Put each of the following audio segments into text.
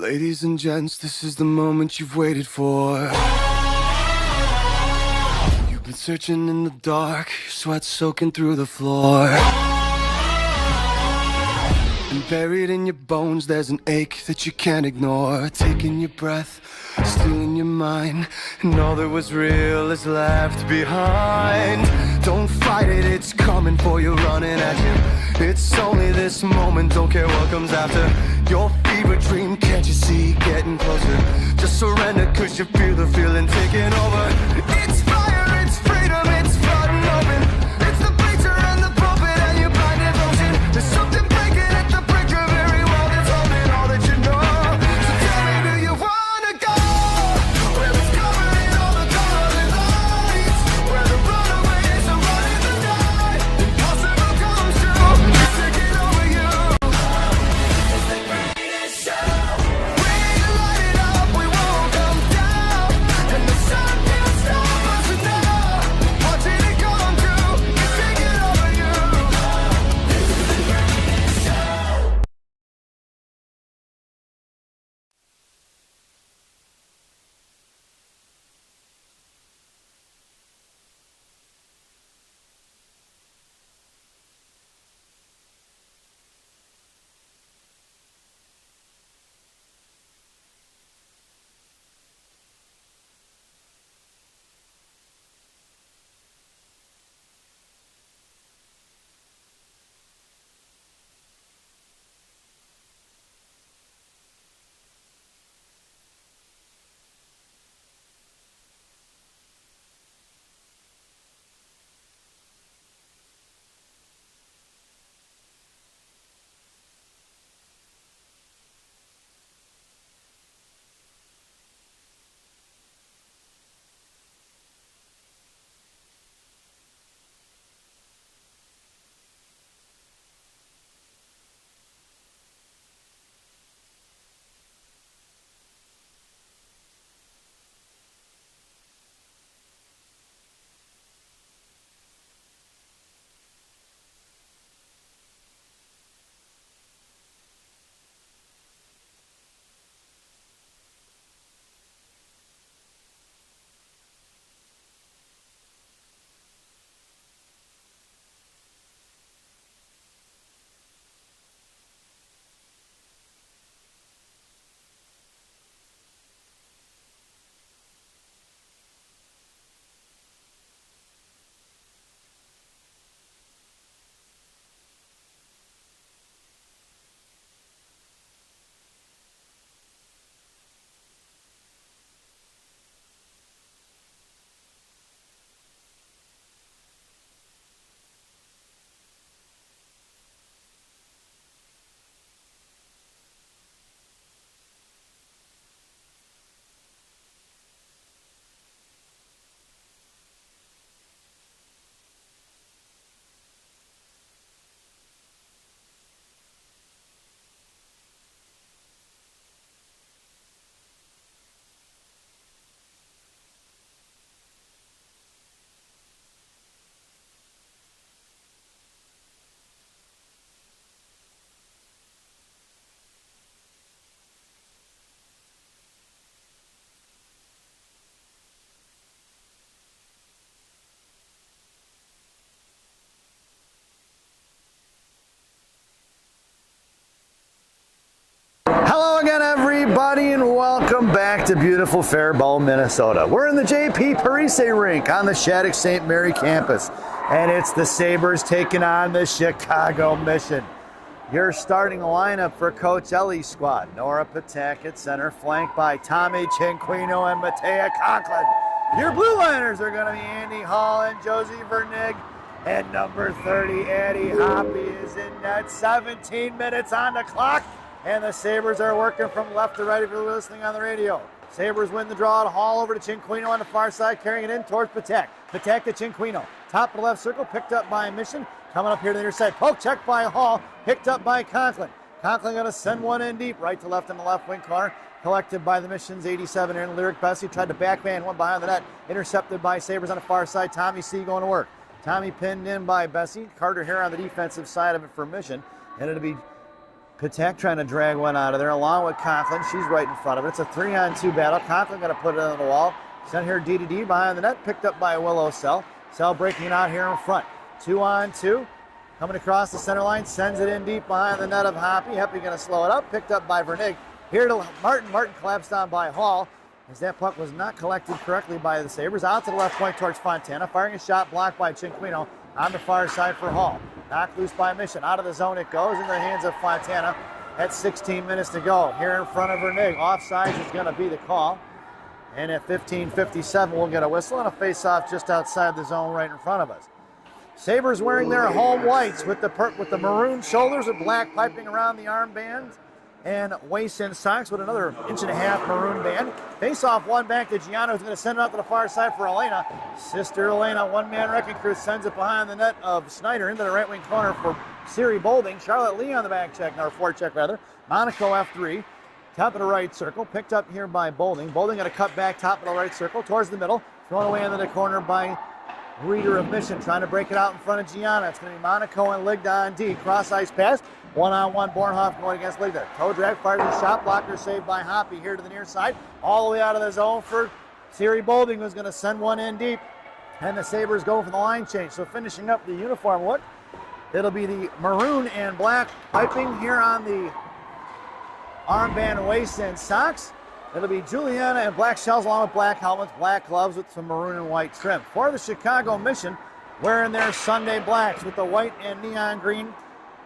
Ladies and gents, this is the moment you've waited for. You've been searching in the dark, your sweat soaking through the floor. And buried in your bones, there's an ache that you can't ignore. Taking your breath, stealing your mind, and all that was real is left behind. Don't fight it, it's coming for you, running at you. It's only this moment, don't care what comes after. Your fever dream, can't you see, getting closer? Just surrender, cause you feel the feeling taking over. It's fire, it's freedom, it's flooding open. It's the bleacher and the pulpit and your blind devotion. There's something breaking at the brink of every wall that's holding all that you know. So tell me, do you wanna go? Where it's covering all the colored lights, where the runaways are running the night. Impossible comes true, it's taking over you. Hello again, everybody, and welcome back to beautiful Faribault, Minnesota. We're in the J.P. Parise rink on the Shattuck St. Mary campus, and it's the Sabres taking on the Chicago Mission. Your starting lineup for Coach Ellie's squad: Nora Patak at center, flanked by Tommy Cinquino and Mattea Conklin. Your blue liners are going to be Andy Hall and Josie Vernig. And number 30, Addie Hoppy, is in net. 17 minutes on the clock. And the Sabres are working from left to right if you're listening on the radio. Sabres win the draw at Hall over to Cinquino on the far side, carrying it in towards Patak. Patak to Cinquino. Top of the left circle, picked up by Mission. Coming up here to the near side. Poke check by Hall, picked up by Conklin. Conklin going to send one in deep, right to left in the left wing corner. Collected by the Mission's 87 Aaron Lyric Bessie. Tried to backhand one behind the net. Intercepted by Sabres on the far side. Tommy C going to work. Tommy pinned in by Bessie. Carter here on the defensive side of it for Mission. And it'll be Patek trying to drag one out of there along with Conklin. She's right in front of it. It's a 3-on-2 battle. Conklin going to put it on the wall. Sent here DDD behind the net. Picked up by Willow Cell. Cell breaking it out here in front. 2-on-2. Coming across the center line. Sends it in deep behind the net of Hoppy. Hoppy going to slow it up. Picked up by Vernig. Here to Martin. Martin collapsed down by Hall as that puck was not collected correctly by the Sabres. Out to the left point towards Fontana. Firing a shot blocked by Cinquino on the far side for Hall. Knocked loose by Mission. Out of the zone it goes into the hands of Fontana. At 16 minutes to go. Here in front of Vernig. Offsides is going to be the call. And at 15:57, we'll get a whistle and a face-off just outside the zone right in front of us. Sabres wearing their home whites with the maroon shoulders with black piping around the armbands and waist and socks with another 1.5-inch maroon band. Face-off one back to Gianna, who's going to send it out to the far side for Elena. Sister Elena, one-man wrecking crew, sends it behind the net of Snyder into the right wing corner for Siri Bolding. Charlotte Lee on the back check, or forecheck rather. Monaco F3. Top of the right circle, picked up here by Bolding. Bolding going to cut back top of the right circle towards the middle. Thrown away into the corner by Reader of Mission, trying to break it out in front of Gianna. It's going to be Monaco and Ligda on D. Cross ice pass. One-on-one, Bornhoff going against Ligda. Toe drag, fires a shot blocker, saved by Hoppy here to the near side. All the way out of the zone for Siri Bolding, who's going to send one in deep. And the Sabres go for the line change. So finishing up the uniform look, it'll be the maroon and black piping here on the armband, waist, and socks. It'll be Juliana and black shells along with black helmets, black gloves with some maroon and white trim. For the Chicago Mission, wearing their Sunday blacks with the white and neon green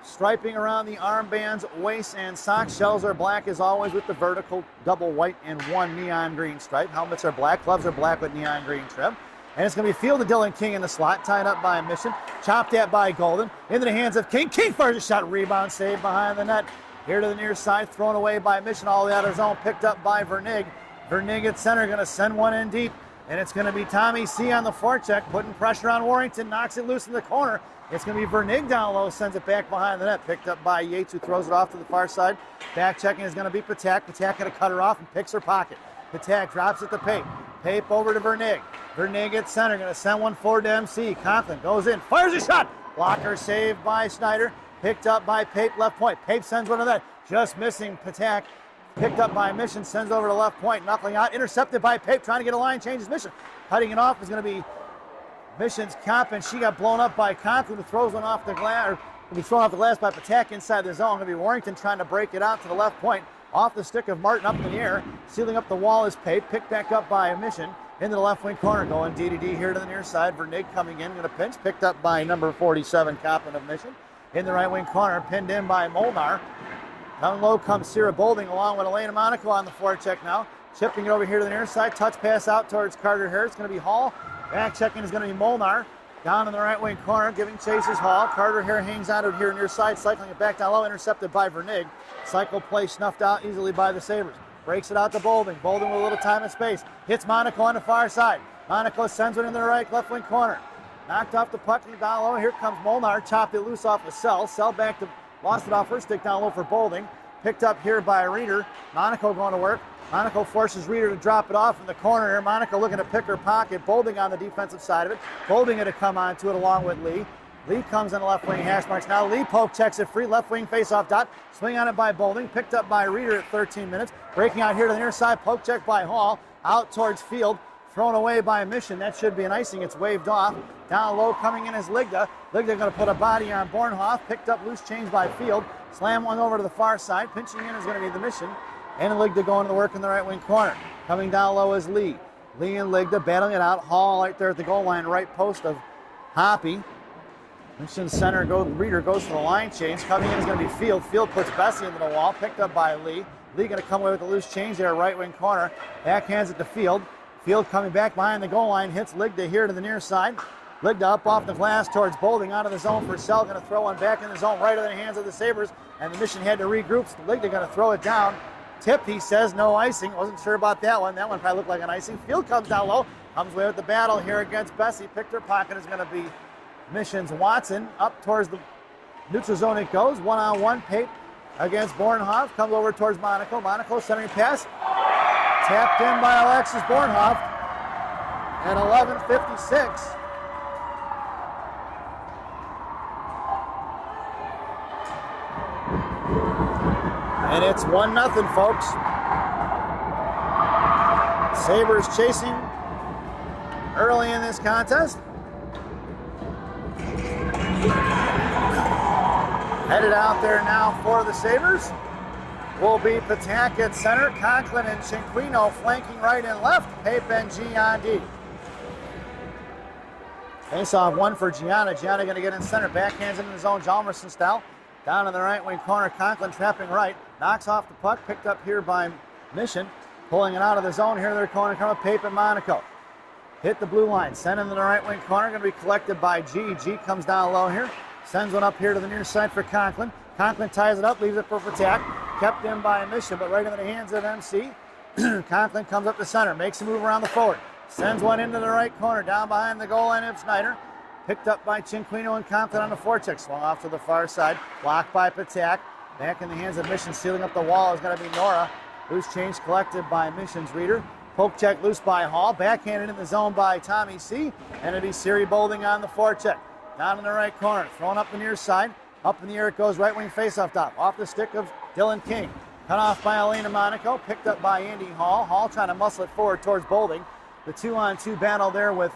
striping around the armbands, waist, and socks. Shells are black as always with the vertical double white and one neon green stripe. Helmets are black, gloves are black with neon green trim. And it's going to be fielded Dylan King in the slot, tied up by Mission. Chopped at by Golden. Into the hands of King. King fires a shot, rebound, saved behind the net. Here to the near side, thrown away by Mission, all the way out of zone, picked up by Vernig. Vernig at center, going to send one in deep. And it's going to be Tommy C on the forecheck, putting pressure on Warrington, knocks it loose in the corner. It's going to be Vernig down low, sends it back behind the net, picked up by Yates, who throws it off to the far side. Back checking is going to be Patak. Patak going to cut her off and picks her pocket. Patak drops it to Pape. Pape over to Vernig. Vernig at center, going to send one forward to MC. Conklin goes in, fires a shot. Blocker saved by Snyder. Picked up by Pape, left point. Pape sends one to that. Just missing Patak. Picked up by Mission, sends over to left point, knuckling out. Intercepted by Pape, trying to get a line change his Mission. Cutting it off is going to be Mission's Comp, and she got blown up by Conklin, who throws one off the glass, or will be thrown off the glass by Patak inside the zone. Going to be Warrington trying to break it out to the left point. Off the stick of Martin up in the air. Sealing up the wall is Pape. Picked back up by Mission. Into the left wing corner, going DDD here to the near side. Vernig coming in, going to pinch. Picked up by number 47, Coppin of Mission. In the right wing corner, pinned in by Molnar. Down low comes Sierra Bolding along with Elena Monaco on the forecheck now. Chipping it over here to the near side. Touch pass out towards Carter Harris. It's going to be Hall. Back checking is going to be Molnar. Down in the right wing corner, giving chases Hall. Carter Harris hangs on to it here near side, cycling it back down low, intercepted by Vernig. Cycle play snuffed out easily by the Sabres. Breaks it out to Bolding. Bolding with a little time and space. Hits Monaco on the far side. Monaco sends it in the right left wing corner. Knocked off the puck down low. Here comes Molnar. Chopped it loose off of Cell. Cell back to, lost it off her stick down low for Bolding. Picked up here by Reader. Monaco going to work. Monaco forces Reader to drop it off in the corner here. Monaco looking to pick her pocket. Bolding on the defensive side of it. Bolding going to come onto it along with Lee. Lee comes on the left wing hash marks now. Lee poke checks it free. Left wing face off dot. Swing on it by Bolding. Picked up by Reader at 13 minutes. Breaking out here to the near side. Poke check by Hall. Out towards field. Thrown away by Mission. That should be an icing. It's waved off. Down low coming in is Ligda. Ligda going to put a body on Bornhoff. Picked up loose change by Field. Slam one over to the far side. Pinching in is going to be the Mission. And Ligda going to the work in the right wing corner. Coming down low is Lee. Lee and Ligda battling it out. Hall right there at the goal line. Right post of Hoppy. Mission center goes. Reader goes for the line change. Coming in is going to be Field. Field puts Bessie into the wall. Picked up by Lee. Lee going to come away with the loose change there. Right wing corner. Backhands it to Field. Field coming back behind the goal line, hits Ligda here to the near side. Ligda up off the glass towards Bolding, out of the zone for Cell, going to throw one back in the zone right in the hands of the Sabres, and the Mission had to regroup. So Ligda going to throw it down. Tip, he says, no icing. Wasn't sure about that one. That one probably looked like an icing. Field comes down low, comes away with the battle here against Bessie. Picked her pocket is going to be Mission's Watson. Up towards the neutral zone it goes. One-on-one, Pape against Bornhoff. Comes over towards Monaco. Monaco centering pass. Tapped in by Alexis Bornhoff at 11:56. And it's 1-0, folks. Sabres chasing early in this contest. Headed out there now for the Sabres will be Patak at center, Conklin and Cinquino flanking right and left, Pape and G on D. Face-off one for Gianna. Gianna going to get in center, backhands into the zone, Hjalmarsson style. Down in the right wing corner, Conklin trapping right, knocks off the puck, picked up here by Mission, pulling it out of the zone. Here they're corner coming, Pape and Monaco. Hit the blue line, sent into the right wing corner, going to be collected by G. G comes down low here, sends one up here to the near side for Conklin. Conklin ties it up, leaves it for Patak. Kept in by Mission, but right into the hands of MC. Conklin comes up the center, makes a move around the forward, sends one into the right corner, down behind the goal line of Snyder. Picked up by Cinquino and Conklin on the forecheck. Swung off to the far side. Blocked by Patak. Back in the hands of Mission. Sealing up the wall is going to be Nora. Loose change collected by Mission's reader. Poke check loose by Hall. Backhanded in the zone by Tommy C. And it'll be Siri Bolding on the forecheck. Down in the right corner. Thrown up the near side. Up in the air it goes. Right wing face-off top. Off the stick of Dylan King. Cut off by Elena Monaco. Picked up by Andy Hall. Hall trying to muscle it forward towards Bolding. The 2-on-2 battle there with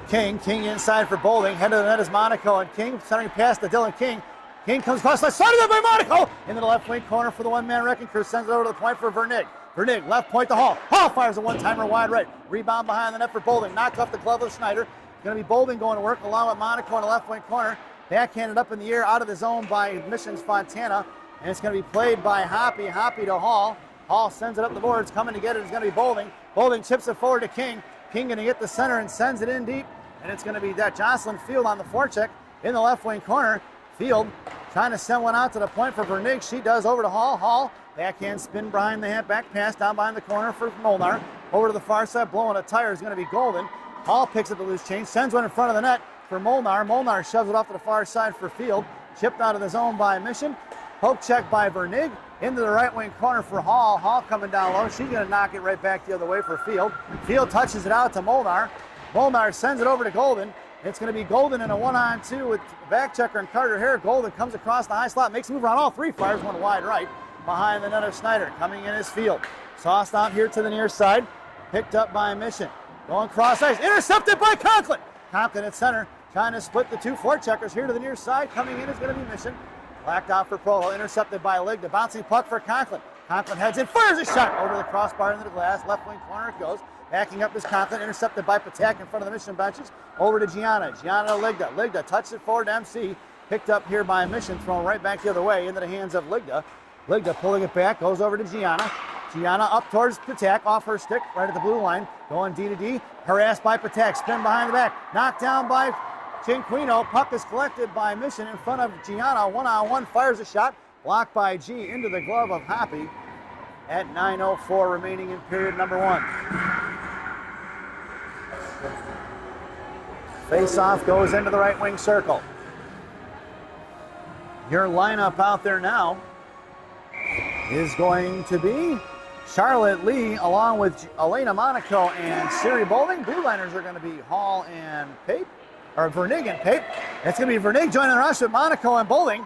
King. King inside for Bolding. Head of the net is Monaco and King. Centering past to Dylan King. King comes across the side of that by Monaco. Into the left wing corner for the one-man wrecking crew. Sends it over to the point for Vernig. Vernig left point to Hall. Hall fires a one-timer wide right. Rebound behind the net for Bolding. Knocked off the glove of Snyder. Going to be Bolding going to work along with Monaco in the left wing corner. Backhanded up in the air out of the zone by Mission's Fontana. And it's going to be played by Hoppy. Hoppy to Hall. Hall sends it up the boards. Coming to get it is going to be Bolding. Bolding chips it forward to King. King going to get the center and sends it in deep. And it's going to be that Jocelyn Field on the forecheck in the left wing corner. Field trying to send one out to the point for Vernig. She does over to Hall. Hall, backhand spin behind the hand, back pass down behind the corner for Molnar. Over to the far side, blowing a tire is going to be Golden. Hall picks up the loose change, sends one in front of the net for Molnar. Molnar shoves it off to the far side for Field. Chipped out of the zone by Mission. Poke check by Vernig. Into the right wing corner for Hall. Hall coming down low. She's going to knock it right back the other way for Field. Field touches it out to Molnar. Molnar sends it over to Golden. It's going to be Golden in a 1-on-2 with back checker and Carter Hare. Golden comes across the high slot, makes a move around all three, fires one wide right behind the net of Snyder. Coming in his Field. Sauced out here to the near side. Picked up by Mission. Going cross ice. Intercepted by Conklin. Conklin at center. Trying to split the two forecheckers here to the near side. Coming in is going to be Mission. Blacked out for Provo. Intercepted by Lig. The bouncing puck for Conklin. Conklin heads in. Fires a shot over the crossbar into the glass. Left wing corner it goes. Backing up is Conklin, intercepted by Patak in front of the Mission benches. Over to Gianna. Gianna to Ligda. Ligda touches it forward to MC. Picked up here by Mission, thrown right back the other way into the hands of Ligda. Ligda pulling it back, goes over to Gianna. Gianna up towards Patak, off her stick, right at the blue line. Going D to D. Harassed by Patak. Spin behind the back. Knocked down by Cinquino. Puck is collected by Mission in front of Gianna. 1-on-1, fires a shot. Blocked by G into the glove of Hoppy at 9:04 remaining in period number 1. Face-off goes into the right wing circle. Your lineup out there now is going to be Charlotte Lee along with Elena Monaco and Siri Bolding. Blue liners are going to be Hall and Pape, or Vernig and Pape. It's going to be Vernig joining the rush with Monaco and Bolding.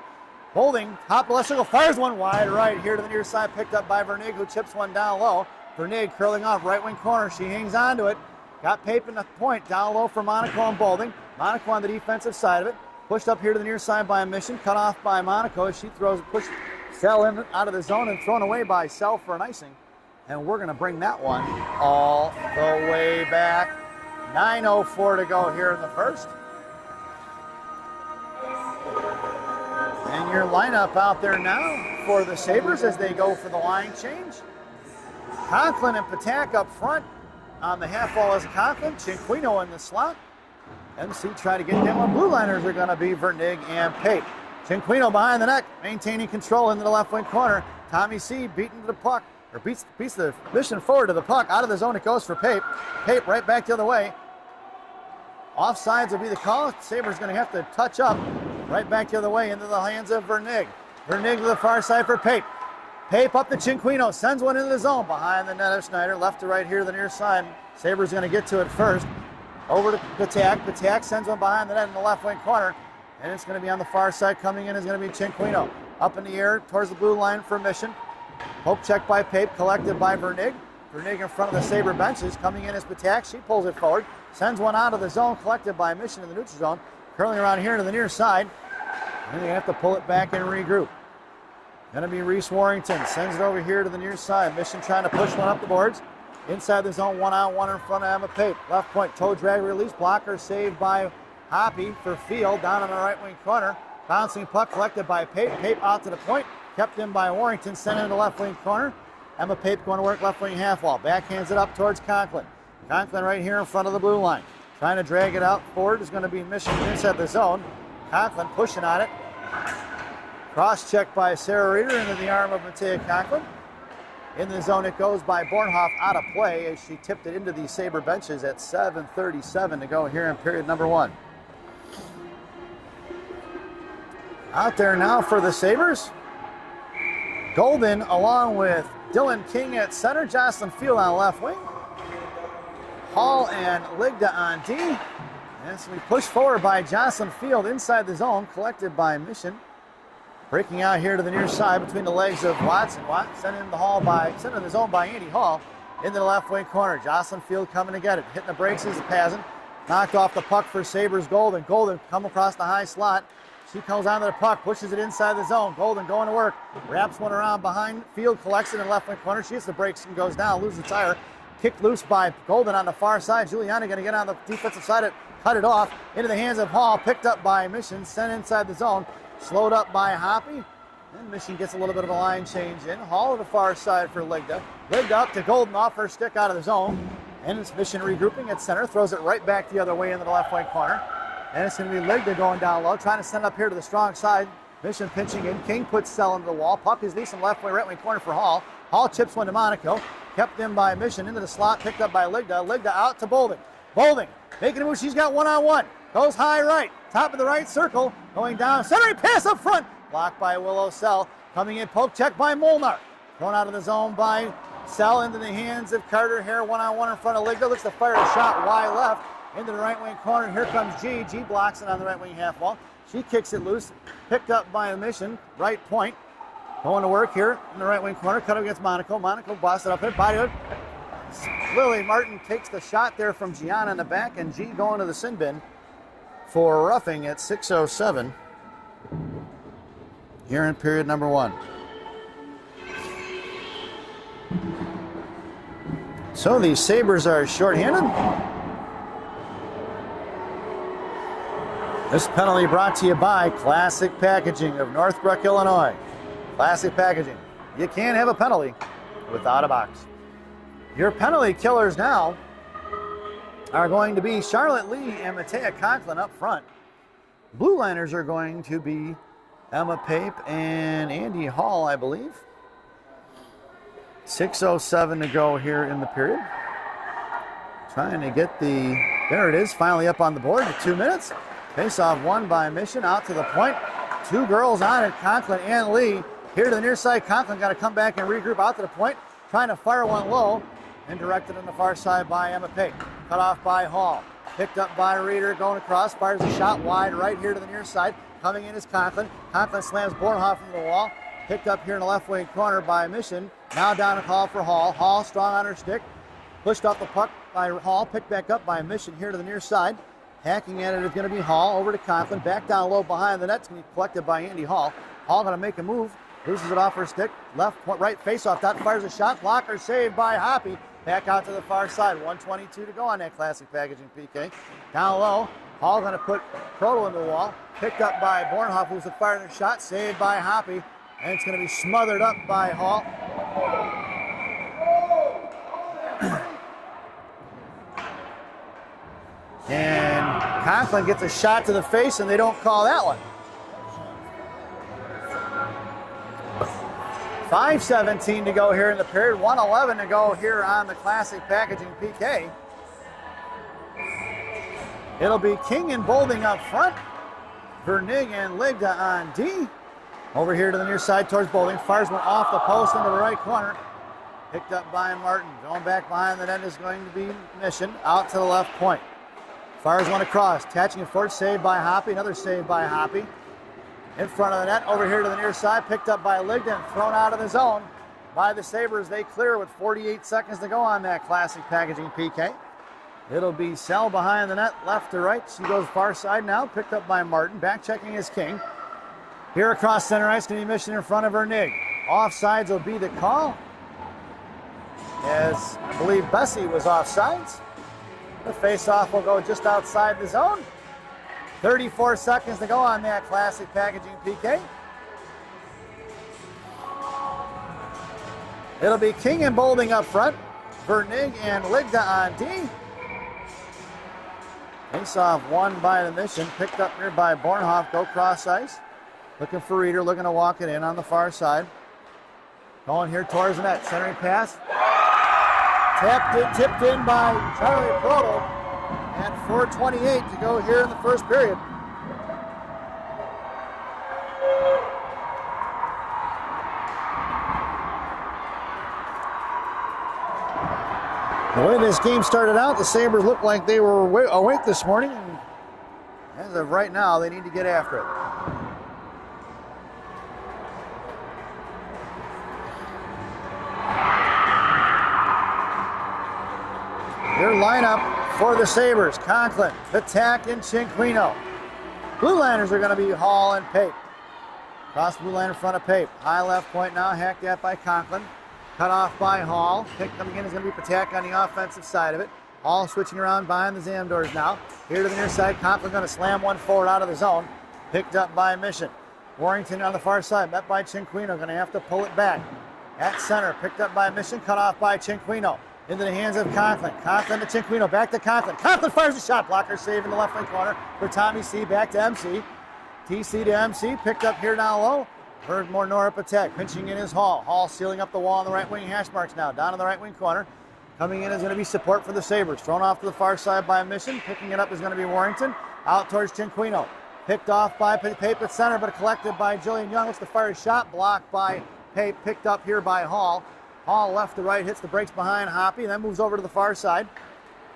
Bolding, top left circle, fires one wide right here to the near side, picked up by Vernig, who chips one down low. Vernig curling off right wing corner. She hangs on to it. Got Pape in the point, down low for Monaco and Bolding. Monaco on the defensive side of it. Pushed up here to the near side by Mission. Cut off by Monaco as she throws a push Sell in out of the zone and thrown away by Sell for an icing. And we're going to bring that one all the way back. 9:04 to go here in the first. And your lineup out there now for the Sabres as they go for the line change. Conklin and Patak up front. On the half wall is Conklin. Cinquino in the slot. MC try to get them on. Blue liners are going to be Vernig and Pape. Cinquino behind the net, maintaining control into the left wing corner. Tommy C beating to the puck, or beats the Mission forward to the puck. Out of the zone it goes for Pape. Pape right back the other way. Offsides will be the call. Sabres going to have to touch up. Right back the other way into the hands of Vernig. Vernig to the far side for Pape. Pape up to Cinquino, sends one into the zone behind the net of Snyder. Left to right here to the near side. Sabres going to get to it first. Over to Patak. Patak sends one behind the net in the left wing corner. And it's going to be on the far side. Coming in is going to be Cinquino. Up in the air towards the blue line for Mission. Poke check by Pape, collected by Vernig. Vernig in front of the Sabre benches, coming in as Patak. She pulls it forward, sends one out of the zone, collected by Mission in the neutral zone. Curling around here to the near side. And they have to pull it back and regroup. Going to be Reese Warrington. Sends it over here to the near side. Mission trying to push one up the boards. Inside the zone, one-on-one in front of Emma Pape. Left point, toe drag release. Blocker saved by Hoppy for Field down on the right wing corner. Bouncing puck collected by Pape. Pape out to the point. Kept in by Warrington. Sent into the left wing corner. Emma Pape going to work left wing half wall. Backhands it up towards Conklin. Conklin right here in front of the blue line. Trying to drag it out forward is going to be Mission inside the zone. Conklin pushing on it. Cross check by Sarah Reeder into the arm of Matea Conklin. In the zone it goes by Bornhoff, out of play as she tipped it into the Sabre benches at 7:37 to go here in period number 1. Out there now for the Sabres. Golden along with Dylan King at center, Jocelyn Field on left wing. Hall and Ligda on D. As we push forward by Jocelyn Field inside the zone, collected by Mission. Breaking out here to the near side between the legs of Watson. Sent in the zone by Andy Hall into the left wing corner. Jocelyn Field coming to get it. Hitting the brakes is Pazin. Knocked off the puck for Sabres Golden. Golden come across the high slot. She comes onto the puck, pushes it inside the zone. Golden going to work. Wraps one around behind. Field collects it in the left wing corner. She hits the brakes and goes down, loses the tire. Kicked loose by Golden on the far side. Giuliani going to get on the defensive side, cut it off into the hands of Hall. Picked up by Mission, sent inside the zone. Slowed up by Hoppy. And Mission gets a little bit of a line change in. Hall to the far side for Ligda. Ligda up to Golden off her stick out of the zone. And it's Mission regrouping at center. Throws it right back the other way into the left wing corner. And it's going to be Ligda going down low, trying to send up here to the strong side. Mission pinching in. King puts Sell into the wall. Puck is loose in left wing, right wing corner for Hall. Hall chips one to Monaco. Kept in by Mission into the slot. Picked up by Ligda. Ligda out to Bolding. Bolding making a move. She's got one-on-one. Goes high right. Top of the right circle. Going down. Centering pass up front. Blocked by Willow Sell. Coming in. Poke check by Molnar. Thrown out of the zone by Sell into the hands of Carter Hare. One-on-one in front of Ligda. Looks to fire a shot wide left. Into the right wing corner. Here comes G. G blocks it on the right wing half wall. She kicks it loose. Picked up by Mission. Right point. Going to work here in the right wing corner. Cut up against Monaco. Monaco busted up here. Body hook. Lily Martin takes the shot there from Gianna in the back. And G going to the sin bin for roughing at 6:07 here in period number 1. So the Sabres are shorthanded. This penalty brought to you by Classic Packaging of Northbrook, Illinois. Classic Packaging. You can't have a penalty without a box. Your penalty killers now are going to be Charlotte Lee and Matea Conklin up front. Blue liners are going to be Emma Pape and Andy Hall, I believe. 6:07 to go here in the period. Trying to get there it is, finally up on the board to 2 minutes. Face-off won by Mission, out to the point. 2 girls on it, Conklin and Lee. Here to the near side, Conklin got to come back and regroup out to the point. Trying to fire one low and directed on the far side by Emma Pape. Cut off by Hall. Picked up by Reeder, going across, fires a shot wide right here to the near side. Coming in is Conklin. Conklin slams Bornhoff into the wall. Picked up here in the left wing corner by Mission. Now down a call for Hall. Hall strong on her stick. Pushed off the puck by Hall. Picked back up by Mission here to the near side. Hacking at it is going to be Hall. Over to Conklin. Back down low behind the net. It's going to be collected by Andy Hall. Hall going to make a move. Loses it off her stick. Left, right face-off. Dot fires a shot. Blocker saved by Hoppy. Back out to the far side. 1:22 to go on that Classic Packaging PK. Down low. Hall going to put Proto in the wall. Picked up by Bornhoff, who's firing a shot. Saved by Hoppy. And it's going to be smothered up by Hall. And Conklin gets a shot to the face, and they don't call that one. 5:17 to go here in the period. 1:11 to go here on the Classic Packaging PK. It'll be King and Bolding up front. Vernig and Ligda on D. Over here to the near side towards Bolding. Fires one off the post into the right corner. Picked up by Martin. Going back behind the net is going to be Mission. Out to the left point. Fires one across. Attaching it forward. Saved by Hoppy. Another save by Hoppy. in front of the net, over here to the near side, picked up by Ligda and thrown out of the zone by the Sabres. They clear with 48 seconds to go on that classic packaging PK. It'll be Sell behind the net, left to right. She goes far side now, picked up by Martin. Back checking is King. Here across center ice, going to be Mission in front of Vernig. Offsides will be the call, as I believe Bessie was offsides. The face-off will go just outside the zone. 34 seconds to go on that classic packaging PK. It'll be King and Bolding up front. Vernig and Ligda on D. Face-off won by the Mission. Picked up here by Bornhoff. Go cross ice. Looking for Reeder. Looking to walk it in on the far side. Going here towards the net. Centering pass. Tipped in by Charlie Proto. And 4:28 to go here in the first period. The way this game started out, the Sabres looked like they were awake this morning. And as of right now, they need to get after it. Their lineup for the Sabres: Conklin, Patak, and Cinquino. Blue Liners are going to be Hall and Pape. Cross the blue line in front of Pape. High left point now, hacked at by Conklin. Cut off by Hall. Pick coming in is going to be Patak on the offensive side of it. Hall switching around behind the Zamdors now. Here to the near side, Conklin going to slam one forward out of the zone. Picked up by Mission. Warrington on the far side, met by Cinquino. Going to have to pull it back. At center, picked up by Mission, cut off by Cinquino. Into the hands of Conklin. Conklin to Cinquino, back to Conklin. Conklin fires a shot blocker, save in the left wing corner for Tommy C. Back to MC. TC to MC, picked up here down low. Heard more Nora Patek, pinching in his Hall. Hall sealing up the wall on the right wing, hash marks now. Down in the right wing corner. Coming in is going to be support for the Sabres. Thrown off to the far side by Mission. Picking it up is going to be Warrington. Out towards Cinquino. Picked off by Pape at center, but collected by Jillian Young. It's the fire shot, blocked by Pape. Picked up here by Hall. Hall left to right, hits the brakes behind Hoppy, then moves over to the far side.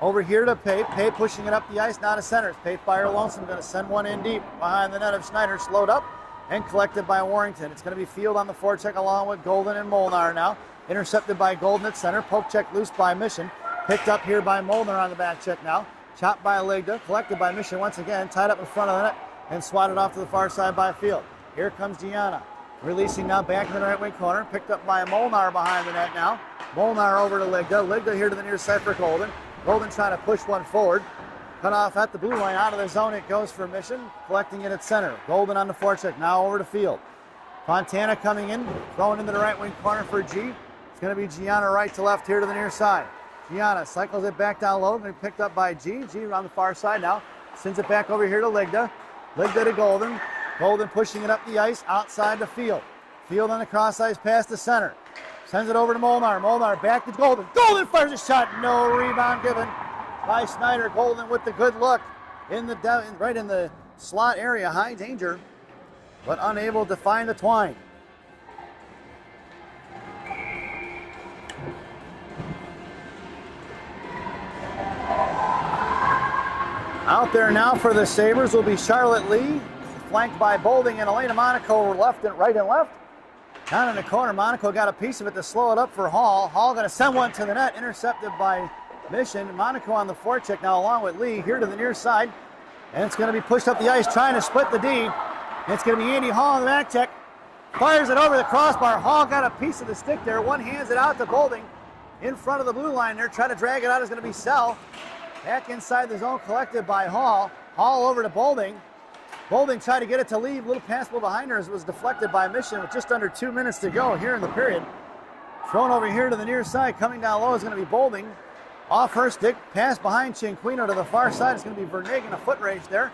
Over here to Pape. Pape pushing it up the ice, not a center. Pape by her lonesome, going to send one in deep behind the net of Schneider. Slowed up and collected by Warrington. It's going to be Field on the forecheck along with Golden and Molnar now. Intercepted by Golden at center. Poke check loose by Mission. Picked up here by Molnar on the back check now. Chopped by Ligda. Collected by Mission once again. Tied up in front of the net and swatted off to the far side by Field. Here comes Gianna. Releasing now back in the right wing corner. Picked up by Molnar behind the net now. Molnar over to Ligda. Ligda here to the near side for Golden. Golden trying to push one forward. Cut off at the blue line, out of the zone it goes for Mission. Collecting it at center. Golden on the forecheck, now over to Field. Fontana coming in, throwing into the right wing corner for G. It's going to be Gianna right to left here to the near side. Gianna cycles it back down low, and picked up by G. G on the far side now. Sends it back over here to Ligda. Ligda to Golden. Golden pushing it up the ice, outside the Field. Field on the cross ice pass to center. Sends it over to Molnar. Molnar back to Golden. Golden fires a shot, no rebound given by Schneider. Golden with the good look in the right in the slot area, high danger, but unable to find the twine. Out there now for the Sabres will be Charlotte Lee, flanked by Bolding and Elena Monaco, left and right and left. Down in the corner, Monaco got a piece of it to slow it up for Hall. Hall going to send one to the net, intercepted by Mission. Monaco on the forecheck now along with Lee here to the near side. And it's going to be pushed up the ice trying to split the D. And it's going to be Andy Hall on the back check. Fires it over the crossbar. Hall got a piece of the stick there. One hands it out to Bolding in front of the blue line there. Trying to drag it out is going to be Sell. Back inside the zone, collected by Hall. Hall over to Bolding. Bolding tried to get it to leave. Little pass ball behind her as it was deflected by Mission with just under 2 minutes to go here in the period. Thrown over here to the near side. Coming down low is going to be Bolding. Off her stick. Pass behind Cinquino to the far side. It's going to be Vernig in a foot race there.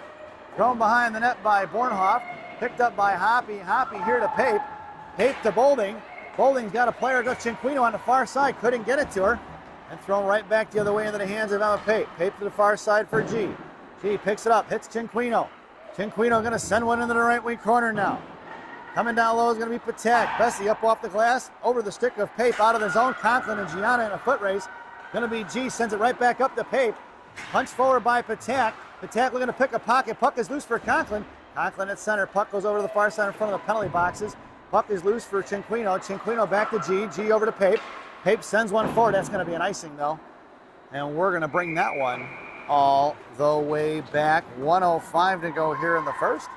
Thrown behind the net by Bornhoff. Picked up by Hoppy. Hoppy here to Pape. Pape to Bolding. Bolding's got a player go Cinquino on the far side. Couldn't get it to her. And thrown right back the other way into the hands of Emma Pape. Pape to the far side for G. G picks it up. Hits Cinquino. Cinquino going to send one into the right wing corner now. Coming down low is going to be Patak. Bessie up off the glass. Over the stick of Pape out of the zone. Conklin and Gianna in a foot race. Going to be G. Sends it right back up to Pape. Punch forward by Patak. Patak looking to pick a pocket. Puck is loose for Conklin. Conklin at center. Puck goes over to the far side in front of the penalty boxes. Puck is loose for Cinquino. Cinquino back to G. G over to Pape. Pape sends one forward. That's going to be an icing, though. And we're going to bring that one all the way back. 1:05 to go here in the first.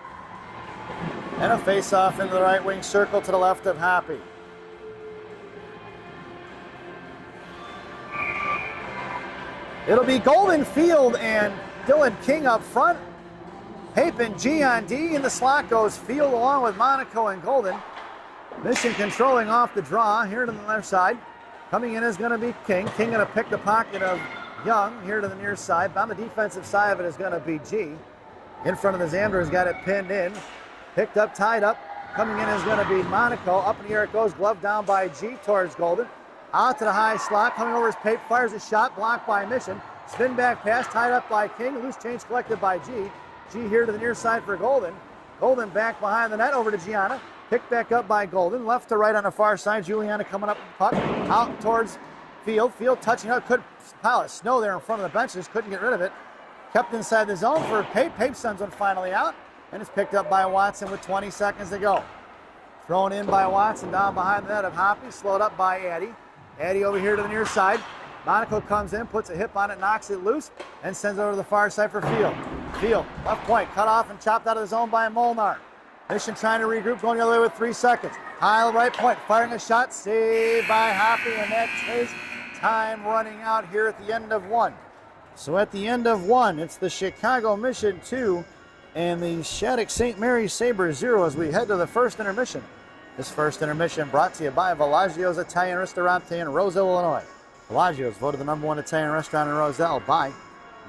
And a face-off into the right wing circle to the left of Hoppy. It'll be Golden, Field, and Dylan King up front. Pape and G on D. In the slot goes Field along with Monaco and Golden. Mission controlling off the draw here to the left side. Coming in is going to be King. King going to pick the pocket of Young here to the near side. On the defensive side of it is going to be G. In front of the Xander's got it pinned in. Picked up, tied up. Coming in is going to be Monaco. Up in the air it goes. Glove down by G towards Golden. Out to the high slot. Coming over is Pape. Fires a shot. Blocked by Mission. Spin back pass. Tied up by King. Loose change collected by G. G here to the near side for Golden. Golden back behind the net over to Gianna. Picked back up by Golden. Left to right on the far side. Juliana coming up with the puck. Out towards Field. Field touching out. Could pile of snow there in front of the benches. Couldn't get rid of it. Kept inside the zone for Pape. Pape sends one finally out. And it's picked up by Watson with 20 seconds to go. Thrown in by Watson down behind the net of Hoppy. Slowed up by Addy. Addy over here to the near side. Monaco comes in, puts a hip on it, knocks it loose, and sends it over to the far side for Field. Field, left point, cut off and chopped out of the zone by Molnar. Mission trying to regroup, going the other way with 3 seconds. High right point, firing a shot, saved by Hoppy, and that is time running out here at the end of 1. So at the end of 1, it's the Chicago Mission 2 and the Shattuck St. Mary's Sabres 0 as we head to the first intermission. This first intermission brought to you by Villaggio's Italian Ristorante in Roselle, Illinois. Villaggio's voted the #1 Italian restaurant in Roselle by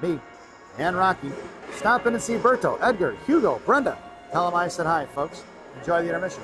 me and Rocky. Stop in and see Berto, Edgar, Hugo, Brenda. Tell them I said hi, folks. Enjoy the intermission.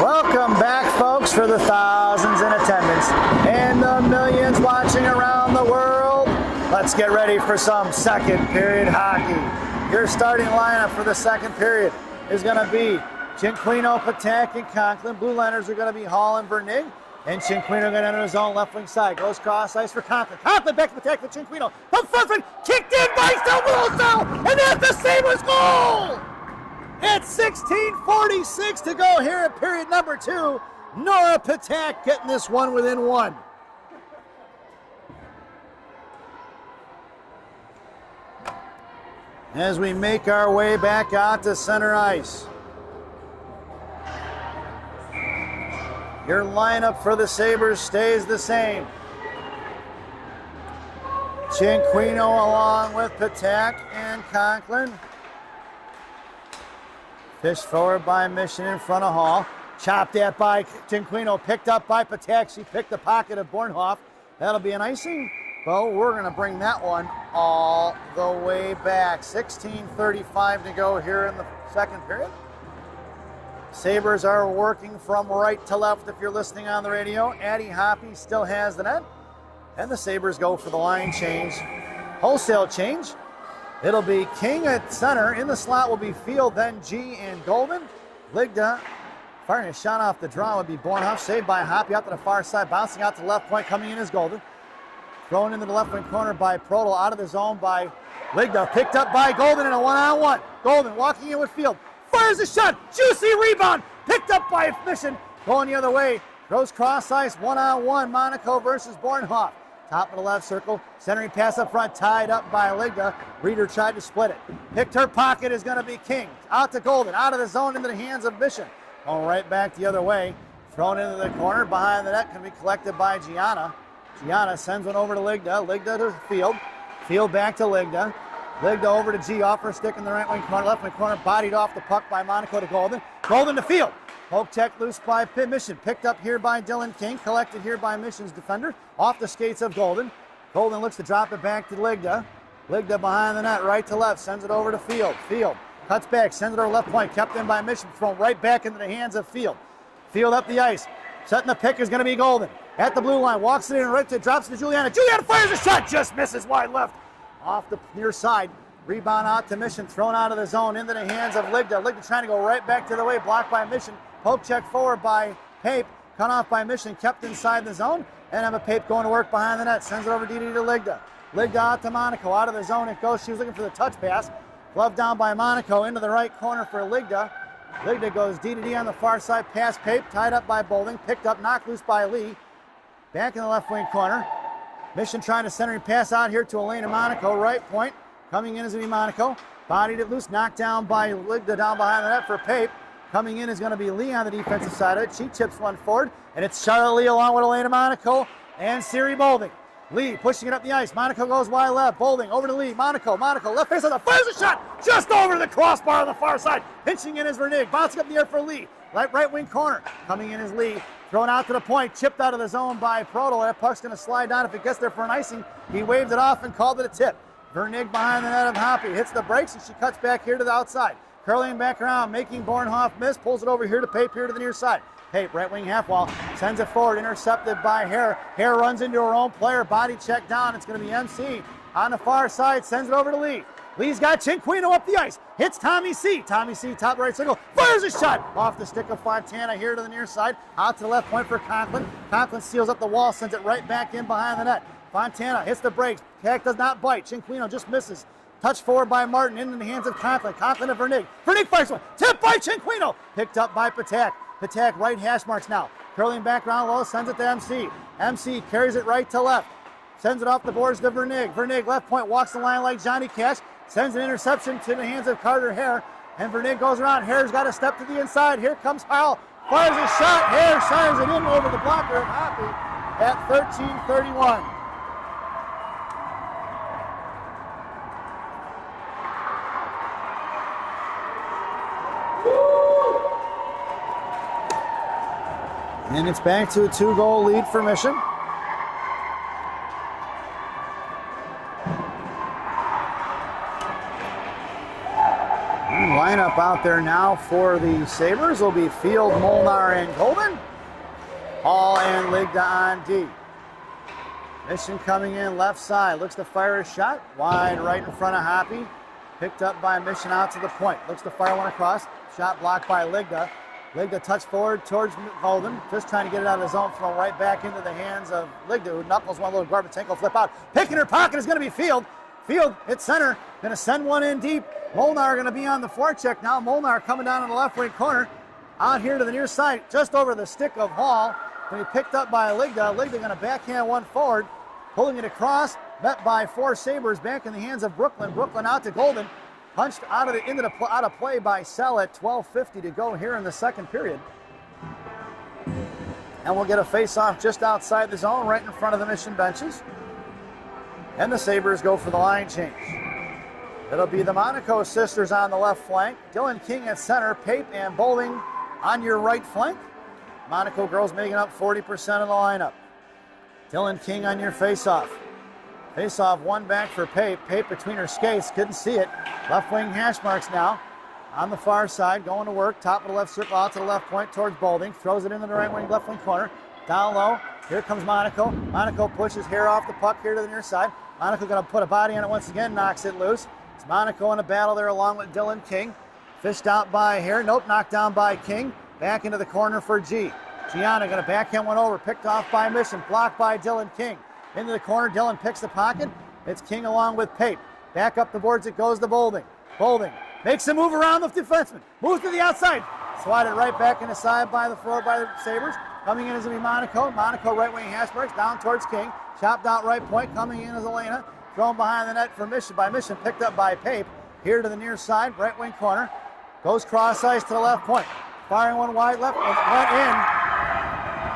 Welcome back, folks, for the thousands in attendance and the millions watching around the world. Let's get ready for some second period hockey. Your starting lineup for the second period is going to be Cinquino, Patak, and Conklin. Blue liners are going to be Hall and Vernig. And Cinquino going to enter his own left wing side. Goes cross ice for Conklin. Conklin back to Patak with Cinquino. From front, kicked in by Stelvino, and that's the Sabres goal! It's 16:46 to go here at period number 2. Nora Patak getting this one within 1. As we make our way back out to center ice. Your lineup for the Sabres stays the same. Cinquino along with Patak and Conklin. Fished forward by Mission in front of Hall. Chopped at by Cinquino, picked up by Patak. She picked the pocket of Bornhoff. That'll be an icing. Well, we're going to bring that one all the way back. 16:35 to go here in the second period. Sabres are working from right to left if you're listening on the radio. Addie Hoppy still has the net. And the Sabres go for the line change. Wholesale change. It'll be King at center. In the slot will be Field, then G and Golden. Ligda firing a shot off the draw would be Bornhoff. Saved by Hoppy out to the far side. Bouncing out to the left point. Coming in is Golden. Thrown into the left wing corner by Prodel, out of the zone by Ligda, picked up by Golden in a one-on-one. Golden walking in with Field, fires a shot, juicy rebound, picked up by Mission, going the other way, throws cross ice, one-on-one, Monaco versus Bornhoff. Top of the left circle, centering pass up front, tied up by Ligda. Reeder tried to split it. Picked her pocket is going to be King. Out to Golden, out of the zone into the hands of Mission. Going right back the other way. Thrown into the corner, behind the net, can be collected by Gianna. Gianna sends one over to Ligda. Ligda to Field. Field back to Ligda. Ligda over to G, off her stick in the right wing corner, left wing corner, bodied off the puck by Monaco to Golden. Golden to Field. Poke check loose by Mission. Picked up here by Dylan King. Collected here by Mission's defender. Off the skates of Golden. Golden looks to drop it back to Ligda. Ligda behind the net, right to left. Sends it over to Field. Field cuts back, sends it over left point. Kept in by Mission. Thrown right back into the hands of Field. Field up the ice. Setting the pick is going to be Golden. At the blue line. Walks it in right to, drops it to Juliana. Juliana fires a shot. Just misses wide left. Off the near side. Rebound out to Mission. Thrown out of the zone into the hands of Ligda. Ligda trying to go right back to the way. Blocked by Mission. Poke check forward by Pape, cut off by Mission, kept inside the zone, and Emma Pape going to work behind the net, sends it over DD to Ligda. Ligda out to Monaco, out of the zone it goes, she was looking for the touch pass, glove down by Monaco, into the right corner for Ligda. Ligda goes D to D on the far side, past Pape, tied up by Boulding, picked up, knocked loose by Lee, back in the left wing corner. Mission trying to centering pass out here to Elena Monaco, right point, coming in is going to be Monaco, bodied it loose, knocked down by Ligda down behind the net for Pape. Coming in is going to be Lee on the defensive side of it. She chips one forward, and it's Charlotte Lee along with Elena Monaco and Siri Boulding. Lee pushing it up the ice. Monaco goes wide left. Boulding over to Lee. Monaco left face on the fires a shot just over the crossbar on the far side. Pinching in is Vernig. Bouncing up the air for Lee. Right wing corner. Coming in is Lee. Thrown out to the point. Chipped out of the zone by Prodel. That puck's going to slide down. If it gets there for an icing, he waved it off and called it a tip. Vernig behind the net of Hoppy. Hits the brakes, and she cuts back here to the outside. Curling back around, making Bornhoff miss, pulls it over here to Pape, here to the near side. Pape, right wing half wall, sends it forward, intercepted by Hare. Hare runs into her own player, body check down. It's going to be MC on the far side, sends it over to Lee. Lee's got Cinquino up the ice, hits Tommy C. Tommy C, top right circle, fires a shot off the stick of Fontana here to the near side, out to the left point for Conklin. Conklin seals up the wall, sends it right back in behind the net. Fontana hits the brakes, Pack does not bite, Cinquino just misses. Touch forward by Martin, into the hands of Conklin. Conklin to Vernig. Vernig fires one. Tip by Cinquino. Picked up by Patak. Patak right hash marks now. Curling back round low, sends it to MC. MC carries it right to left. Sends it off the boards to Vernig. Vernig left point, walks the line like Johnny Cash. Sends an interception to the hands of Carter Hare. And Vernig goes around. Hare's got to step to the inside. Here comes Howell. Fires a shot. Hare fires it in over the blocker of Hoppy at 13:31. And it's back to a 2-goal lead for Mission. Lineup out there now for the Sabres will be Field, Molnar, and Golden. Hall and Ligda on D. Mission coming in left side. Looks to fire a shot. Wide right in front of Hoppy. Picked up by Mission out to the point. Looks to fire one across. Shot blocked by Ligda. Ligda touch forward towards Golden, just trying to get it out of the zone, thrown right back into the hands of Ligda, who knuckles one little Gorbatenko flip out. Pick in her pocket is going to be Field. Field hits center, going to send one in deep. Molnar going to be on the forecheck now. Molnar coming down in the left wing corner, out here to the near side, just over the stick of Hall. When he picked up by Ligda, Ligda going to backhand one forward, pulling it across, met by 4 Sabres, back in the hands of Brooklyn. Brooklyn out to Golden. Punched out of play by Sell at 12:50 to go here in the second period. And we'll get a face-off just outside the zone, right in front of the Mission benches. And the Sabres go for the line change. It'll be the Monaco sisters on the left flank. Dylan King at center, Pape and Boulding on your right flank. Monaco girls making up 40% of the lineup. Dylan King on your face-off. Face-off, one back for Pape. Pape between her skates, couldn't see it. Left wing hash marks now. On the far side, going to work. Top of the left circle, out to the left point towards Boulding. Throws it into the right wing, left wing corner. Down low. Here comes Monaco. Monaco pushes Hare off the puck here to the near side. Monaco going to put a body on it once again, knocks it loose. It's Monaco in a battle there along with Dylan King. Fished out by Hare. Nope, knocked down by King. Back into the corner for G. Gianna going to backhand one over. Picked off by Mission. Blocked by Dylan King. into the corner. Dillon picks the pocket. It's King along with Pape. Back up the boards it goes to Bolding. Bolding makes a move around the defenseman. Moves to the outside. Swatted right back in the side by the Sabres. Coming in is going to be Monaco. Monaco right wing hash marks down towards King. Chopped out right point. Coming in is Elena. Thrown behind the net for Mission by Mission. Picked up by Pape. Here to the near side. Right wing corner. Goes cross ice to the left point. Firing one wide left. And it went in.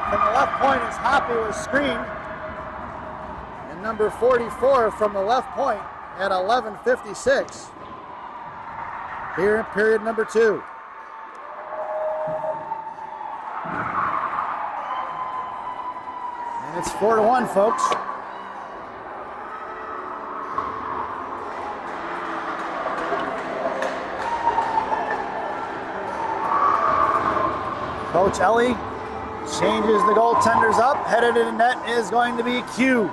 From the left point as Hoppy was screened. And number 44 from the left point at 11:56. Here in period number 2. And it's 4-1, folks. Coach Ellie changes the goaltenders up. Headed in net is going to be Q,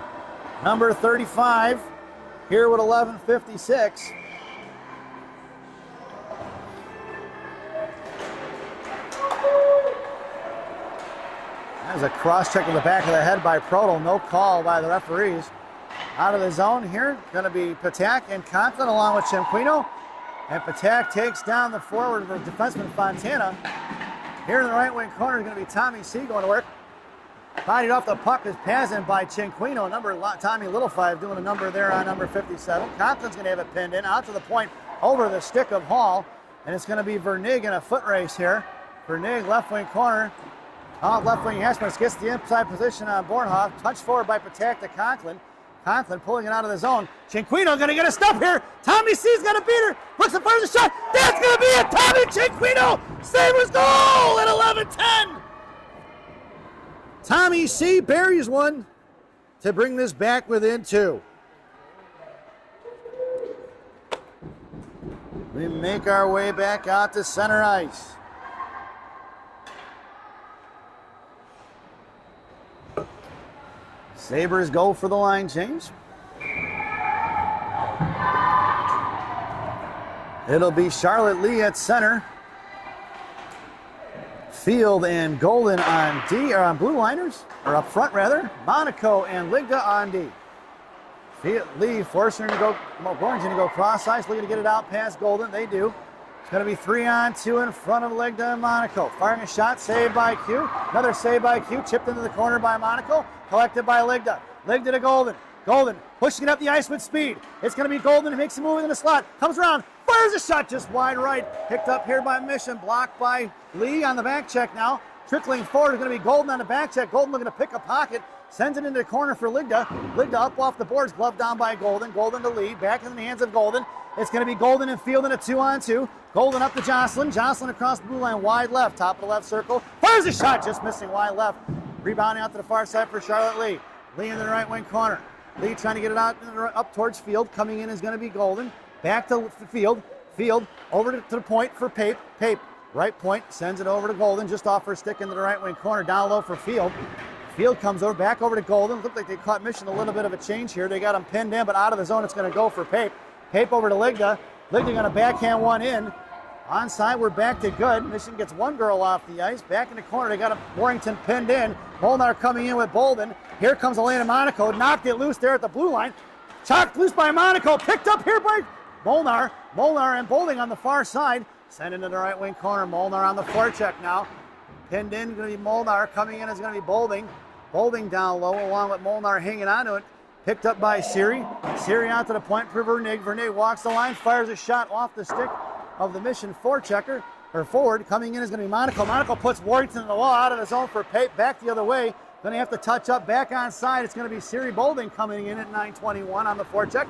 number 35, here with 11:56. There's a cross-check to the back of the head by Prodel. No call by the referees. Out of the zone here, going to be Patak and Conklin along with Chinquino. And Patak takes down the forward, the defenseman Fontana. Here in the right wing corner is going to be Tommy C going to work. Bodied off the puck is passed in by Chinquino. Tommy Littlefive doing a number there on number 57. Conklin's going to have it pinned in out to the point over the stick of Hall. And it's going to be Vernig in a foot race here. Vernig, left wing corner. Left wing Hashman gets the inside position on Bornhoff. Touch forward by Patak to Conklin. Conklin pulling it out of the zone. Chinquino going to get a stop here. Tommy C's going to beat her. Looks for the shot. That's going to be it. Tommy Chinquino. Sabres goal at 11:10. Tommy C buries one to bring this back within 2. We make our way back out to center ice. Sabres go for the line change. It'll be Charlotte Lee at center. Field and Golden on D, or on blue liners, or up front rather. Monaco and Ligda on D. Lee forcing her to go, Warrington to go cross ice, looking to get it out past Golden. They do. It's going to be 3-on-2 in front of Ligda and Monaco. Firing a shot, saved by Q. Another save by Q, chipped into the corner by Monaco. Collected by Ligda. Ligda to Golden. Golden pushing it up the ice with speed. It's going to be Golden who makes a move in the slot. Comes around, fires a shot just wide right. Picked up here by Mission. Blocked by Lee on the back check now. Trickling forward is going to be Golden on the back check. Golden looking to pick a pocket. Sends it into the corner for Ligda. Ligda up off the boards. Glove down by Golden. Golden to Lee. Back in the hands of Golden. It's going to be Golden and Field in a 2-on-2. Golden up to Jocelyn. Jocelyn across the blue line, wide left. Top of the left circle. Fires a shot, just missing wide left. Rebounding out to the far side for Charlotte Lee. Lee in the right wing corner. Lee trying to get it out up towards Field. Coming in is going to be Golden. Back to Field. Field over to the point for Pape. Pape, right point, sends it over to Golden. Just off her stick into the right wing corner. Down low for Field. Field comes over, back over to Golden. Looked like they caught Mission a little bit of a change here. They got him pinned in, but out of the zone it's going to go for Pape. Pape over to Ligda. Ligda going to backhand one in. Onside, we're back to good. Mission gets one girl off the ice. Back in the corner, they got Warrington pinned in. Molnar coming in with Bolden. Here comes Elena Monaco. Knocked it loose there at the blue line. Chalked loose by Monaco. Picked up here by Molnar. Molnar and Bolding on the far side. Sent into the right wing corner. Molnar on the forecheck now. Pinned in, going to be Molnar. Coming in is going to be Bolding. Bolding down low along with Molnar hanging onto it. Picked up by Siri. Siri out to the point for Vernig. Vernig walks the line, fires a shot off the stick of the Mission forechecker, or forward. Coming in is going to be Monaco. Monaco puts Warrington in the wall out of the zone for Pape. Back the other way. Going to have to touch up back on side. It's going to be Siri Bolding coming in at 9:21 on the forecheck.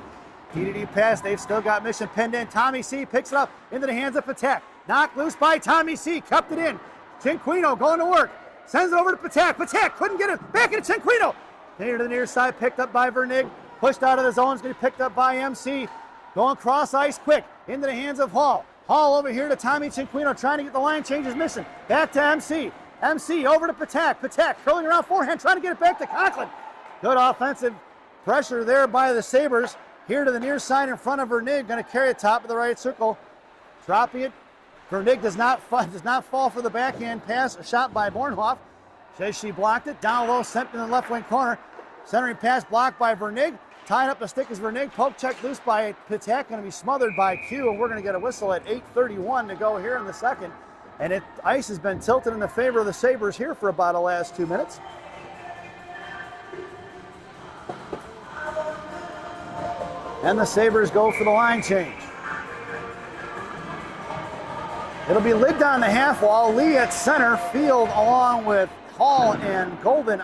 PDD pass. They've still got Mission pinned in. Tommy C picks it up into the hands of Patak. Knocked loose by Tommy C. Kept it in. Chinquino going to work. Sends it over to Patak. Patak couldn't get it. Back into Chinquino. Near to the near side. Picked up by Vernig. Pushed out of the zone. It's going to be picked up by MC. Going cross ice quick. Into the hands of Hall. Hall over here to Tommy Chinquino. Trying to get the line changes. Missing. Back to MC. MC over to Patak. Patak curling around forehand. Trying to get it back to Conklin. Good offensive pressure there by the Sabres. Here to the near side in front of Vernig. Going to carry it top of the right circle. Dropping it. Vernig does not fall for the backhand pass. A shot by Bornhoff. Says she blocked it. Down low, sent in the left wing corner. Centering pass blocked by Vernig. Tying up the stick is Vernig. Poke check loose by Patak. Going to be smothered by Q. And we're going to get a whistle at 8:31 to go here in the second. And ice has been tilted in the favor of the Sabres here for about the last 2 minutes. And the Sabres go for the line change. It'll be Ligda on the half wall, Lee at center, Field along with Hall and Golden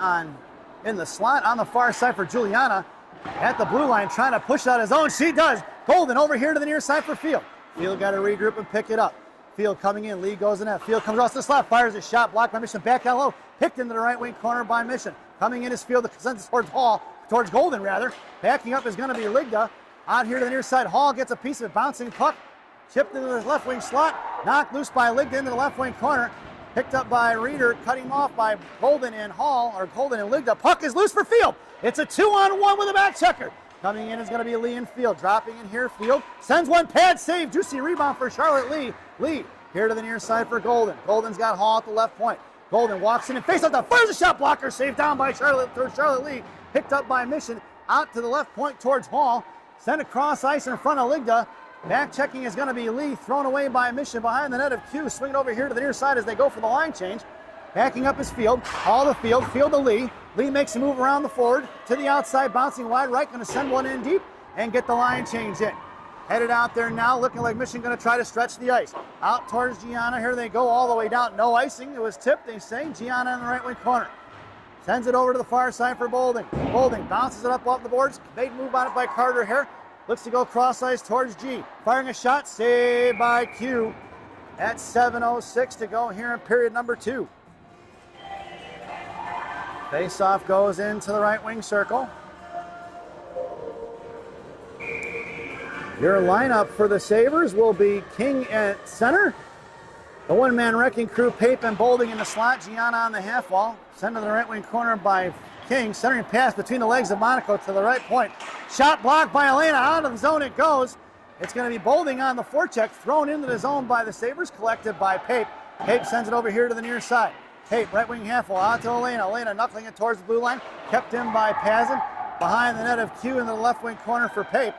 in the slot on the far side for Juliana. At the blue line, trying to push out his own. She does. Golden over here to the near side for Field. Field got to regroup and pick it up. Field coming in. Lee goes in. Field comes across the slot, fires a shot, blocked by Mission, back down low, picked into the right wing corner by Mission. Coming in is Field, sends it towards Hall, towards Golden rather. Backing up is going to be Ligda. Out here to the near side, Hall gets a piece of it, bouncing puck, chipped into his left wing slot, knocked loose by Ligda into the left wing corner. Picked up by Reeder, cutting off by Golden and Hall, or Golden and Ligda. Puck is loose for Field. It's a 2-on-1 with a back checker. Coming in is going to be Lee and Field. Dropping in here, Field sends one, pad save, juicy rebound for Charlotte Lee. Lee here to the near side for Golden. Golden's got Hall at the left point. Golden walks in and face up the fires a shot blocker, saved down by Charlotte Lee. Picked up by Mission, out to the left point towards Hall. Sent across ice in front of Ligda. Back checking is going to be Lee, thrown away by Mission behind the net of Q. Swinging over here to the near side as they go for the line change. Backing up is Field. All the Field to Lee. Lee makes a move around the forward to the outside, bouncing wide right. Going to send one in deep and get the line change in. Headed out there now, looking like Mission going to try to stretch the ice. Out towards Gianna. Here they go all the way down. No icing. It was tipped, they say. Gianna in the right wing corner. Sends it over to the far side for Bolding. Bolding bounces it up off the boards. Made move on it by Carter here. Looks to go cross ice towards G. Firing a shot, saved by Q. At 7:06 to go here in period number 2. Face-off goes into the right wing circle. Your lineup for the Sabres will be King at center. The one-man wrecking crew, Pape and Bolding in the slot. Gianna on the half wall. Sent to the right wing corner by King. Centering pass between the legs of Monaco to the right point. Shot blocked by Elena. Out of the zone it goes. It's going to be Bolding on the forecheck. Thrown into the zone by the Sabres. Collected by Pape. Pape sends it over here to the near side. Pape, right wing half wall. Out to Elena. Elena knuckling it towards the blue line. Kept in by Pazin. Behind the net of Q in the left wing corner for Pape.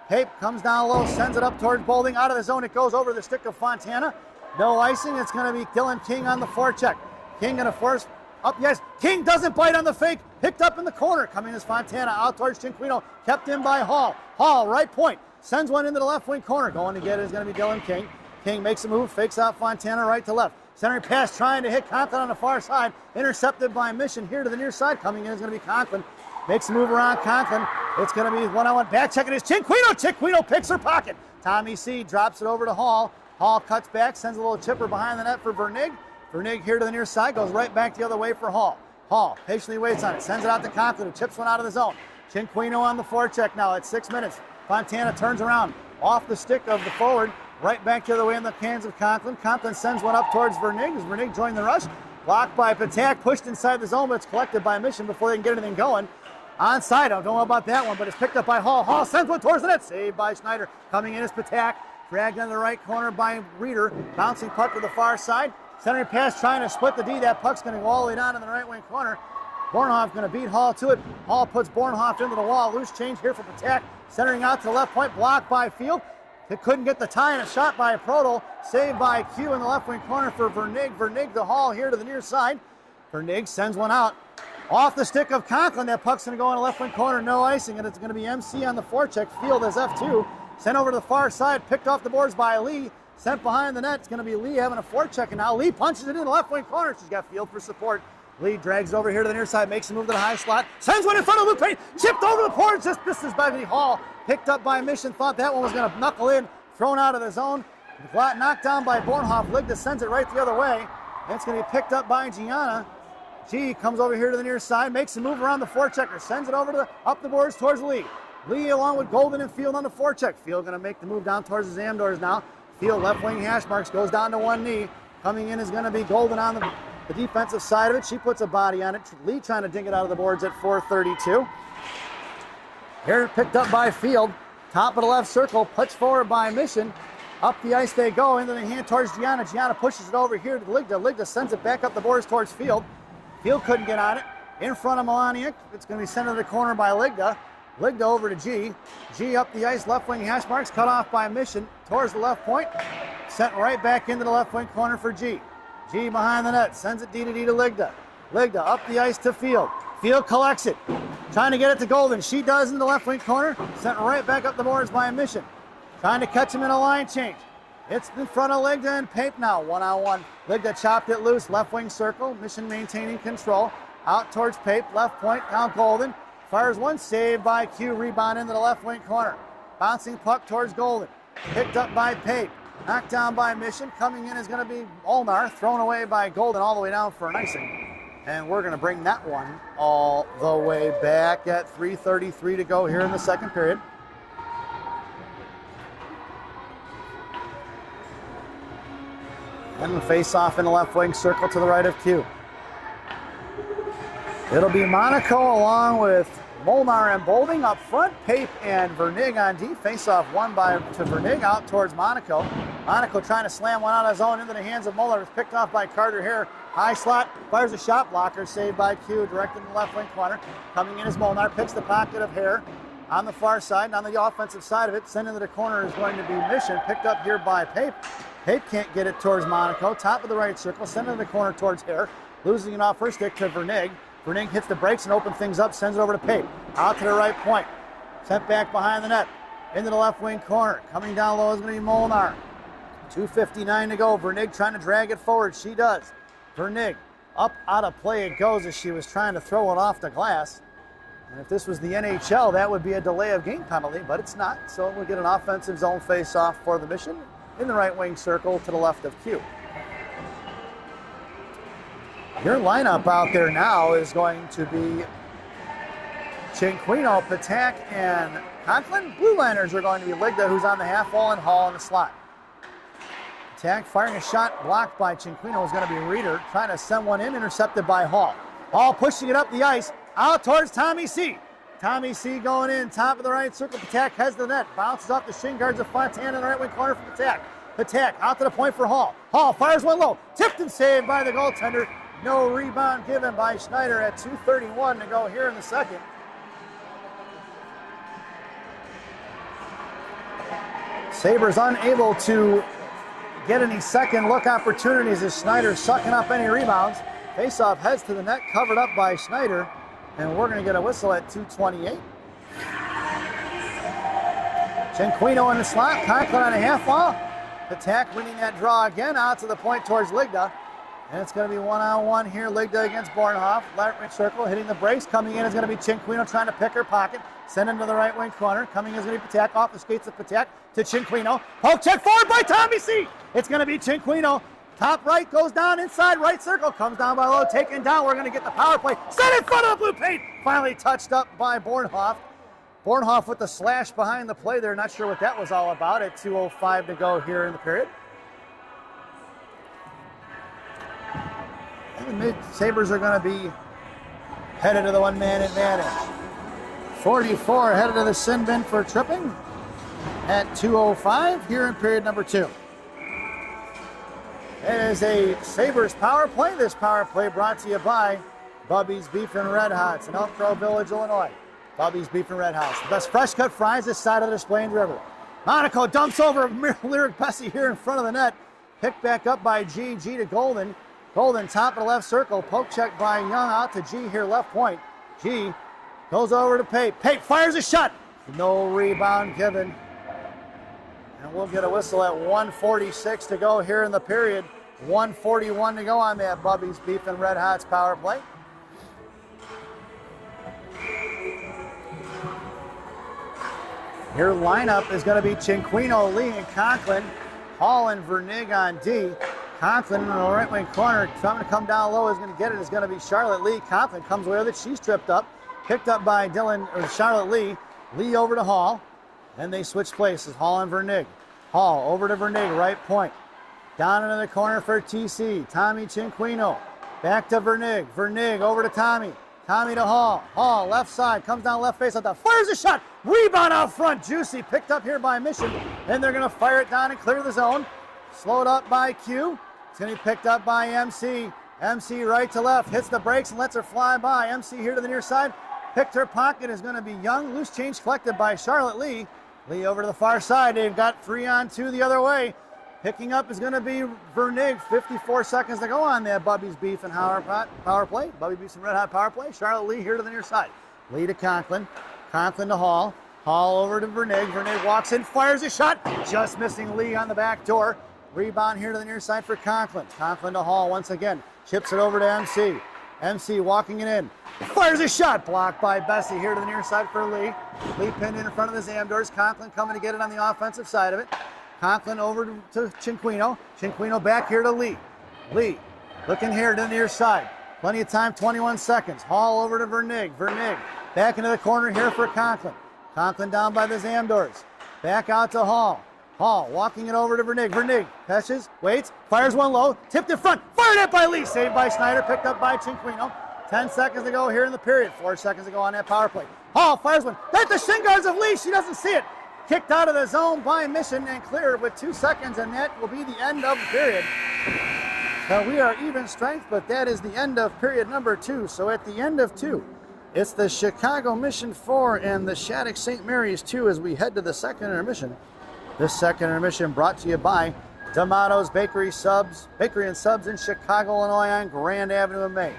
Pape comes down low. Sends it up towards Bolding. Out of the zone it goes over the stick of Fontana. No icing. It's going to be Dylan King on the forecheck. King going to force up, yes. King doesn't bite on the fake. Picked up in the corner. Coming is Fontana out towards Cinquino. Kept in by Hall. Hall, right point. Sends one into the left wing corner. Going to get it is going to be Dylan King. King makes a move. Fakes out Fontana right to left. Centering pass trying to hit Conklin on the far side. Intercepted by Mission here to the near side. Coming in is going to be Conklin. Makes a move around Conklin. It's going to be one-on-one. Back checking is Cinquino. Cinquino picks her pocket. Tommy C drops it over to Hall. Hall cuts back. Sends a little chipper behind the net for Vernig. Vernig here to the near side, goes right back the other way for Hall. Hall patiently waits on it, sends it out to Conklin, who chips one out of the zone. Cinquino on the forecheck now at 6 minutes. Fontana turns around off the stick of the forward, right back the other way in the hands of Conklin. Conklin sends one up towards Vernig as Vernig joined the rush. Blocked by Patak, pushed inside the zone, but it's collected by Mission before they can get anything going. Onside, I don't know about that one, but it's picked up by Hall. Hall sends one towards the net, saved by Schneider. Coming in is Patak, dragged into the right corner by Reeder. Bouncing puck to the far side. Centering pass trying to split the D. That puck's going to go all the way down in the right wing corner. Bornhoff going to beat Hall to it. Hall puts Bornhoff into the wall. Loose change here for Patak. Centering out to the left point. Blocked by Field. It couldn't get the tie, and a shot by Prodel. Saved by Q in the left wing corner for Vernig. Vernig to Hall here to the near side. Vernig sends one out. Off the stick of Conklin. That puck's going to go in the left wing corner. No icing, and it's going to be MC on the forecheck. Field as F2. Sent over to the far side. Picked off the boards by Lee. Sent behind the net. It's going to be Lee having a forecheck, and now Lee punches it in the left wing corner. She's got Field for support. Lee drags over here to the near side, makes a move to the high slot, sends one in front of Luke Payne, chipped over the boards, just misses by Hall. Picked up by Mission, thought that one was going to knuckle in, thrown out of the zone. Knocked down by Bornhoff. Ligda sends it right the other way. And it's going to be picked up by Gianna. G comes over here to the near side, makes a move around the forechecker, sends it over to up the boards towards Lee. Lee along with Golden and Field on the forecheck. Field going to make the move down towards the Zamdors now. Field left wing hash marks, goes down to one knee. Coming in is going to be Golden on the defensive side of it. She puts a body on it. Lee trying to dink it out of the boards at 4:32. Here picked up by Field. Top of the left circle, puts forward by Mission. Up the ice they go, into the hand towards Gianna. Gianna pushes it over here to Ligda. Ligda sends it back up the boards towards Field. Field couldn't get on it. in front of Melaniuk. It's going to be sent to the corner by Ligda. Ligda over to G. G up the ice, left wing hash marks, cut off by Mission towards the left point. Sent right back into the left wing corner for G. G behind the net, sends it D to Ligda. Ligda up the ice to Field. Field collects it, trying to get it to Golden. She does in the left wing corner, sent right back up the boards by Mission. Trying to catch him in a line change. It's in front of Ligda and Pape now, one-on-one. Ligda chopped it loose, left wing circle, Mission maintaining control. Out towards Pape, left point, now Golden. Fires one, saved by Q, rebound into the left wing corner. Bouncing puck towards Golden. Picked up by Pape. Knocked down by Mission. Coming in is going to be Molnar. Thrown away by Golden all the way down for an icing. And we're going to bring that one all the way back at 3:33 to go here in the second period. And the face-off in the left wing circle to the right of Q. It'll be Monaco along with Molnar and Bolding up front. Pape and Vernig on D. Face-off won to Vernig out towards Monaco. Monaco trying to slam one out of his own into the hands of Molnar. It's picked off by Carter Hare. High slot, fires a shot blocker, saved by Q, directed in the left wing corner. Coming in is Molnar, picks the pocket of Hare on the far side, and on the offensive side of it, sent into the corner is going to be Mission, picked up here by Pape. Pape can't get it towards Monaco. Top of the right circle, sent into the corner towards Hare. Losing it off her stick to Vernig. Vernig hits the brakes and opens things up, sends it over to Pape. Out to the right point. Sent back behind the net. Into the left wing corner. Coming down low is going to be Molnar. 2:59 to go. Vernig trying to drag it forward. She does. Vernig up out of play it goes as she was trying to throw it off the glass. And if this was the NHL, that would be a delay of game penalty, but it's not. So we'll get an offensive zone face-off for the Mission in the right wing circle to the left of Q. Your lineup out there now is going to be Cinquino, Patak, and Conklin. Blue liners are going to be Ligda, who's on the half wall, and Hall in the slot. Patak firing a shot blocked by Cinquino is going to be Reeder, trying to send one in, intercepted by Hall. Hall pushing it up the ice, out towards Tommy C. Tommy C going in, top of the right circle. Patak heads to the net, bounces off the shin guards of Fontaine in the right wing corner for Patak. Patak out to the point for Hall. Hall fires one low, tipped and saved by the goaltender. No rebound given by Schneider at 2:31 to go here in the second. Sabres unable to get any second look opportunities as Schneider sucking up any rebounds. Faceoff heads to the net, covered up by Schneider, and we're going to get a whistle at 2:28. Cinquino in the slot, Conklin on a half wall. Patak winning that draw again, out to the point towards Ligda. And it's going to be one-on-one here. Ligda against Bornhoff. Left wing circle, hitting the brakes. Coming in is going to be Cinquino trying to pick her pocket. Send him to the right wing corner. Coming in is going to be Patak off the skates of Patak to Cinquino. Poke check forward by Tommy C. It's going to be Cinquino. Top right goes down inside right circle. Comes down by low, taken down. We're going to get the power play. Set in front of the blue paint. Finally touched up by Bornhoff. Bornhoff with the slash behind the play there. Not sure what that was all about at 2:05 to go here in the period. And the Mid-Sabres are going to be headed to the one-man advantage. 44 headed to the sin bin for tripping at 2:05 here in period number 2. It is a Sabres power play. This power play brought to you by Bubby's Beef and Red Hots in Elk Grove Village, Illinois. Bubby's Beef and Red Hots. The best fresh cut fries this side of the Des Plaines River. Monaco dumps over Lyric Bessie here in front of the net. Picked back up by G. G to Golden. Golden top of the left circle. Poke check by Young out to G here left point. G goes over to Pape. Pape fires a shot. No rebound given. And we'll get a whistle at 1:46 to go here in the period. 1:41 to go on that Bubby's Beef and Red Hots power play. Your lineup is going to be Cinquino, Lee, and Conklin. Hall and Vernig on D. Conklin in the right wing corner, trying to come down low, is going to get it, is going to be Charlotte Lee. Conklin comes away with it, she's tripped up. Picked up by Charlotte Lee. Lee over to Hall. Then they switch places, Hall and Vernig. Hall over to Vernig, right point. Down into the corner for TC, Tommy Cinquino. Back to Vernig. Vernig over to Tommy. Tommy to Hall. Hall, left side, comes down left face, fires a shot. Rebound out front, Juicy, picked up here by Mission. And they're going to fire it down and clear the zone. Slowed up by Q. It's going to be picked up by MC. MC right to left, hits the brakes and lets her fly by. MC here to the near side. Picked her pocket is going to be Young. Loose change collected by Charlotte Lee. Lee over to the far side. They've got 3 on 2 the other way. Picking up is going to be Vernig. 54 seconds to go on that Bubby's Beef and power play. Bubby Beef's and Red Hot power play. Charlotte Lee here to the near side. Lee to Conklin. Conklin to Hall. Hall over to Vernig. Vernig walks in, fires a shot. Just missing Lee on the back door. Rebound here to the near side for Conklin. Conklin to Hall once again. Chips it over to MC. MC walking it in. Fires a shot. Blocked by Bessie here to the near side for Lee. Lee pinned in front of the Zamdors. Conklin coming to get it on the offensive side of it. Conklin over to Cinquino. Cinquino back here to Lee. Lee looking here to the near side. Plenty of time, 21 seconds. Hall over to Vernig. Vernig back into the corner here for Conklin. Conklin down by the Zamdors. Back out to Hall. Hall walking it over to Vernig. Vernig catches, waits, fires one low, tipped in front, fired it by Lee. Saved by Snyder, picked up by Cinquino. 10 seconds to go here in the period. 4 seconds to go on that power play. Hall fires one. At the shin guards of Lee. She doesn't see it. Kicked out of the zone by Mission and cleared with 2 seconds, and that will be the end of the period. Now we are even strength, but that is the end of period number 2. So at the end of 2, it's the Chicago Mission 4 and the Shattuck St. Mary's 2 as we head to the second intermission. This second intermission brought to you by D'Amato's Bakery and Subs in Chicago, Illinois on Grand Avenue in Maine.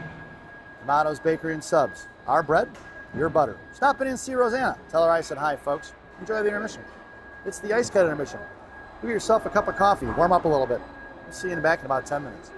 D'Amato's Bakery and Subs. Our bread, your butter. Stop in and see Rosanna. Tell her I said hi, folks. Enjoy the intermission. It's the ice cut intermission. Do yourself a cup of coffee. Warm up a little bit. We'll see you in the back in about 10 minutes.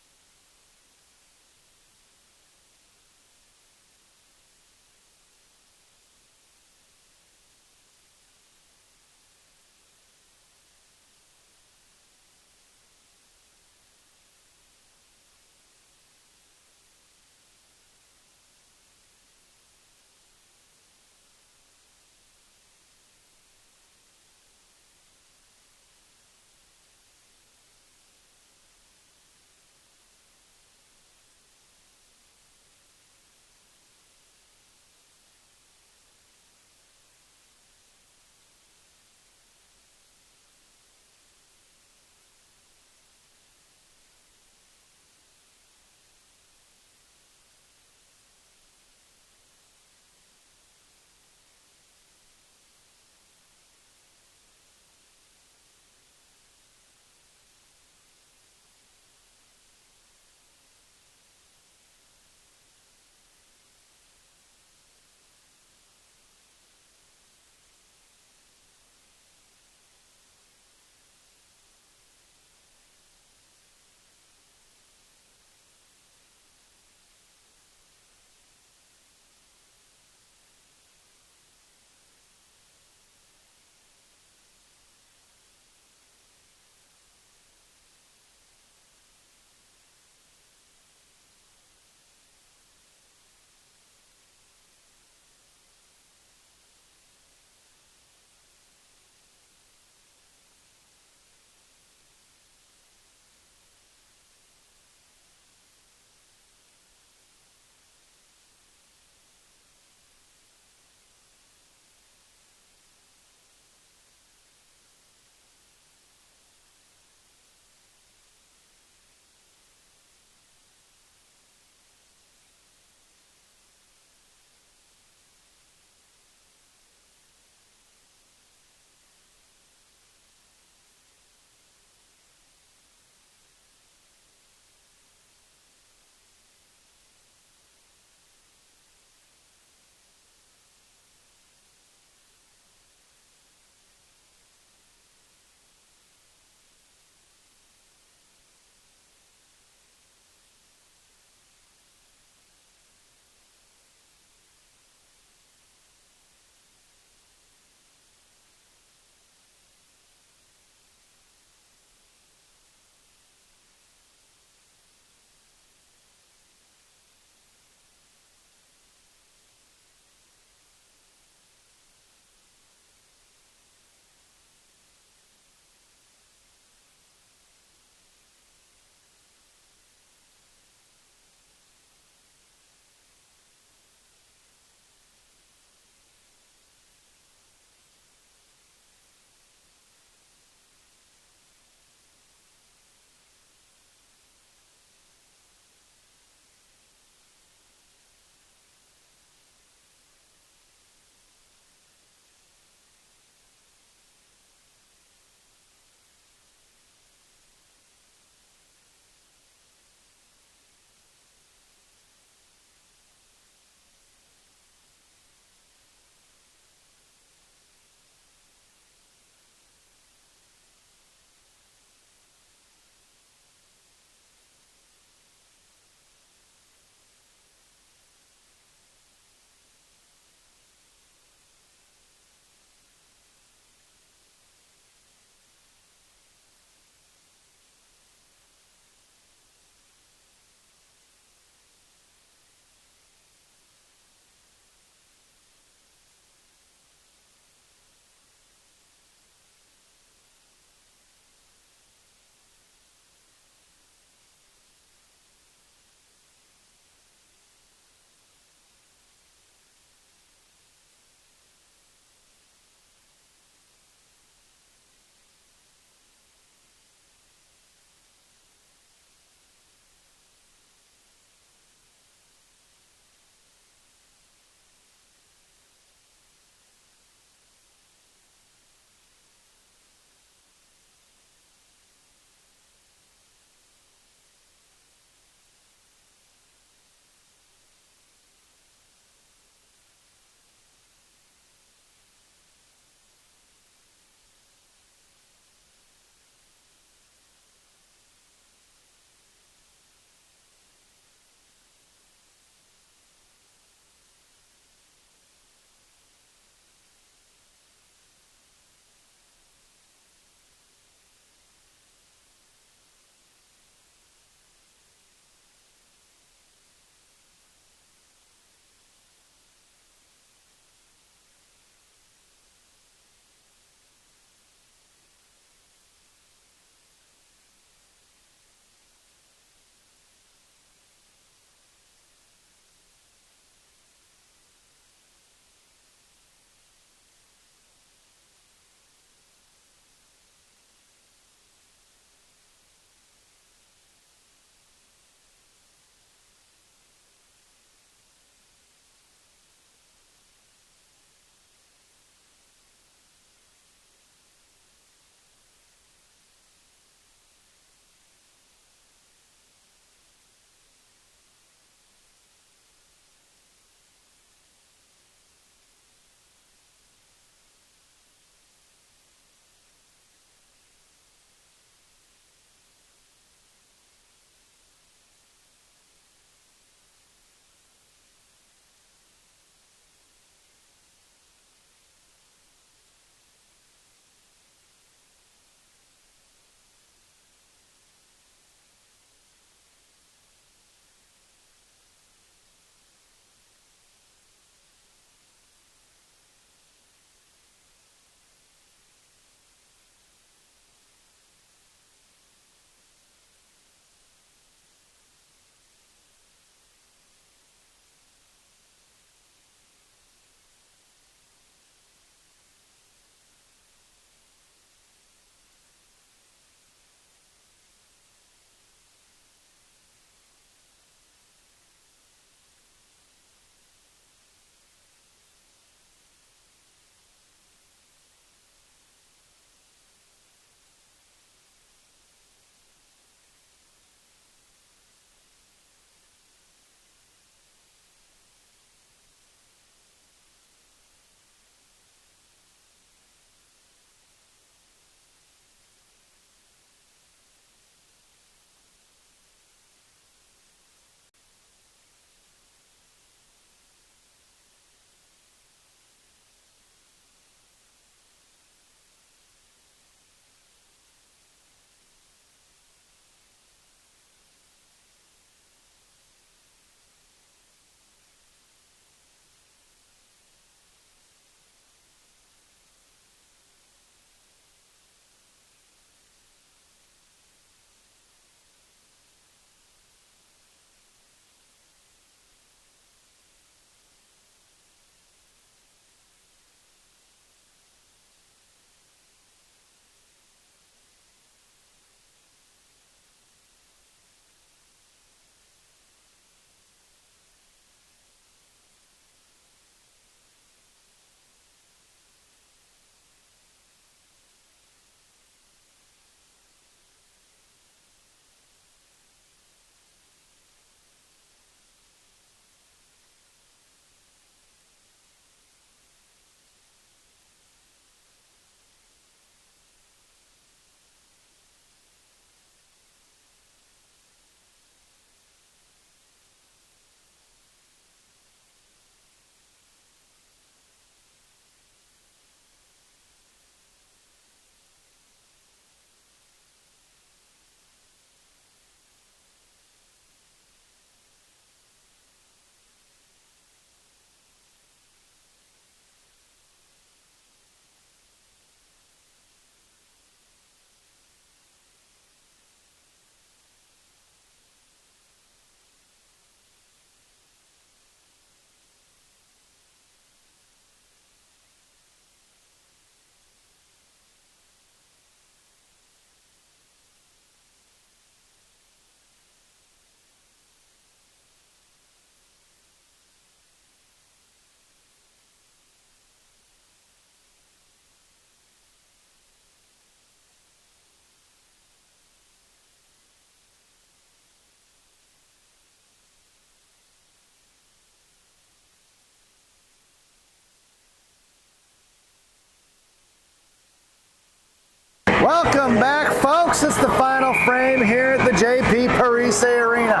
Welcome back, folks. It's the final frame here at the JP Parise Arena.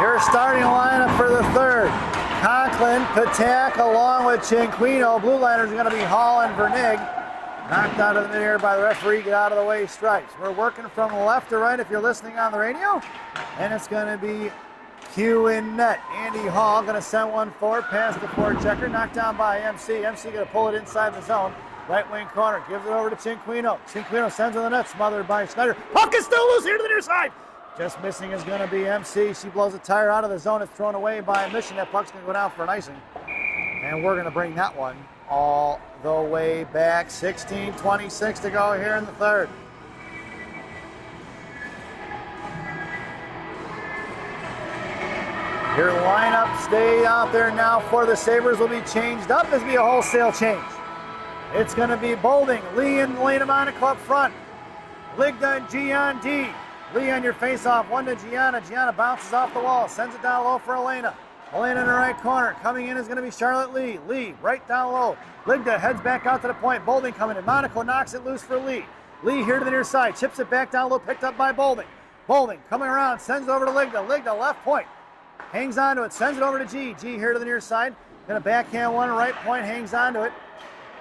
Your starting lineup for the third. Conklin, Patak, along with Cinquino. Blue liners are going to be Hall and Vernig. Knocked out of the mid-air by the referee. Get out of the way, strikes. We're working from left to right if you're listening on the radio. And it's going to be Q in net. Andy Hall going to send one forward past the forechecker. Knocked down by MC. MC going to pull it inside the zone. Right wing corner, gives it over to Cinquino. Cinquino sends to the net, smothered by Schneider. Puck is still loose here to the near side. Just missing is going to be MC. She blows a tire out of the zone. It's thrown away by Mission. That puck's going to go down for an icing. And we're going to bring that one all the way back. 16:26 to go here in the third. Your lineup stay out there now for the Sabres will be changed up. This will be a wholesale change. It's going to be Bolding, Lee and Elena Monaco up front. Ligda and Gian D. Lee on your face-off, one to Gianna. Gianna bounces off the wall, sends it down low for Elena. Elena in the right corner. Coming in is going to be Charlotte Lee. Lee right down low. Ligda heads back out to the point. Bolding coming in. Monaco knocks it loose for Lee. Lee here to the near side. Chips it back down low, picked up by Bolding. Bolding coming around, sends it over to Ligda. Ligda left point. Hangs on to it, sends it over to G. G here to the near side. Going to backhand one, right point, hangs on to it.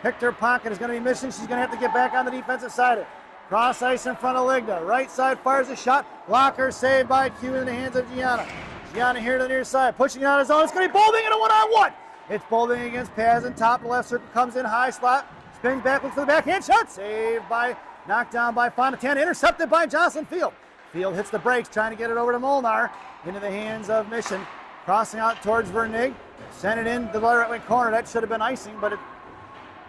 Picked her pocket, is going to be missing. She's going to have to get back on the defensive side of it. Cross ice in front of Ligda. Right side fires a shot. Blocker saved by Q in the hands of Gianna. Gianna here to the near side, pushing out his own. It's going to be Bolding in a one-on-one. It's Bolding against Pazin. Top left circle comes in, high slot. Spins back, looks for the backhand shot. Saved by, knocked down by Fontana. Intercepted by Jocelyn Field. Field hits the brakes, trying to get it over to Molnar. Into the hands of Mission. Crossing out towards Vernig. Sent it in the right wing corner. That should have been icing, but it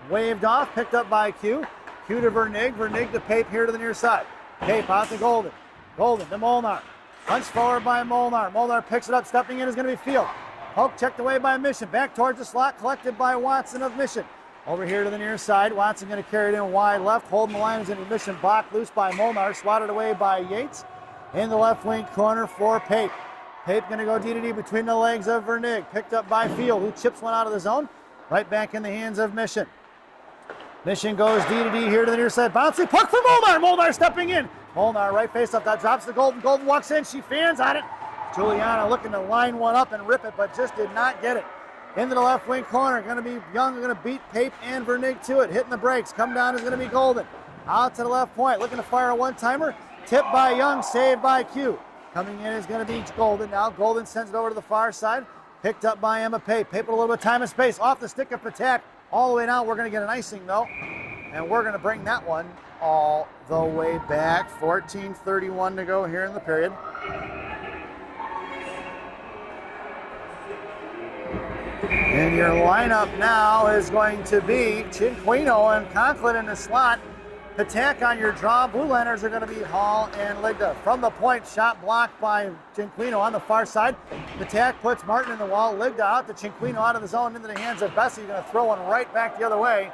waved off, picked up by Q. Q to Vernig. Vernig to Pape here to the near side. Pape out to Golden. Golden to Molnar. Punch forward by Molnar. Molnar picks it up. Stepping in is going to be Field. Poke checked away by Mission. Back towards the slot. Collected by Watson of Mission. Over here to the near side. Watson going to carry it in wide left. Holding the line is going to be Mission. Blocked loose by Molnar. Swatted away by Yates. In the left wing corner for Pape. Pape going to go D-to-D between the legs of Vernig. Picked up by Field, who chips one out of the zone. Right back in the hands of Mission. Mission goes D-to-D here to the near side. Bouncing puck for Molnar. Molnar stepping in. Molnar right face up. That drops to Golden. Golden walks in. She fans on it. Juliana looking to line one up and rip it, but just did not get it. Into the left wing corner. Going to be Young. Going to beat Pape and Vernig to it. Hitting the brakes. Come down is going to be Golden. Out to the left point. Looking to fire a one-timer. Tipped by Young. Saved by Q. Coming in is going to be Golden now. Golden sends it over to the far side. Picked up by Emma Pape. Pape with a little bit of time and space. Off the stick of Patak. All the way down. We're going to get an icing, though. And we're going to bring that one all the way back. 14:31 to go here in the period. And your lineup now is going to be Cinquino and Conklin in the slot. Patak on your draw. Blue liners are going to be Hall and Ligda. From the point, shot blocked by Cinquino on the far side. Patak puts Martin in the wall. Ligda out to Cinquino out of the zone into the hands of Bessie. Going to throw one right back the other way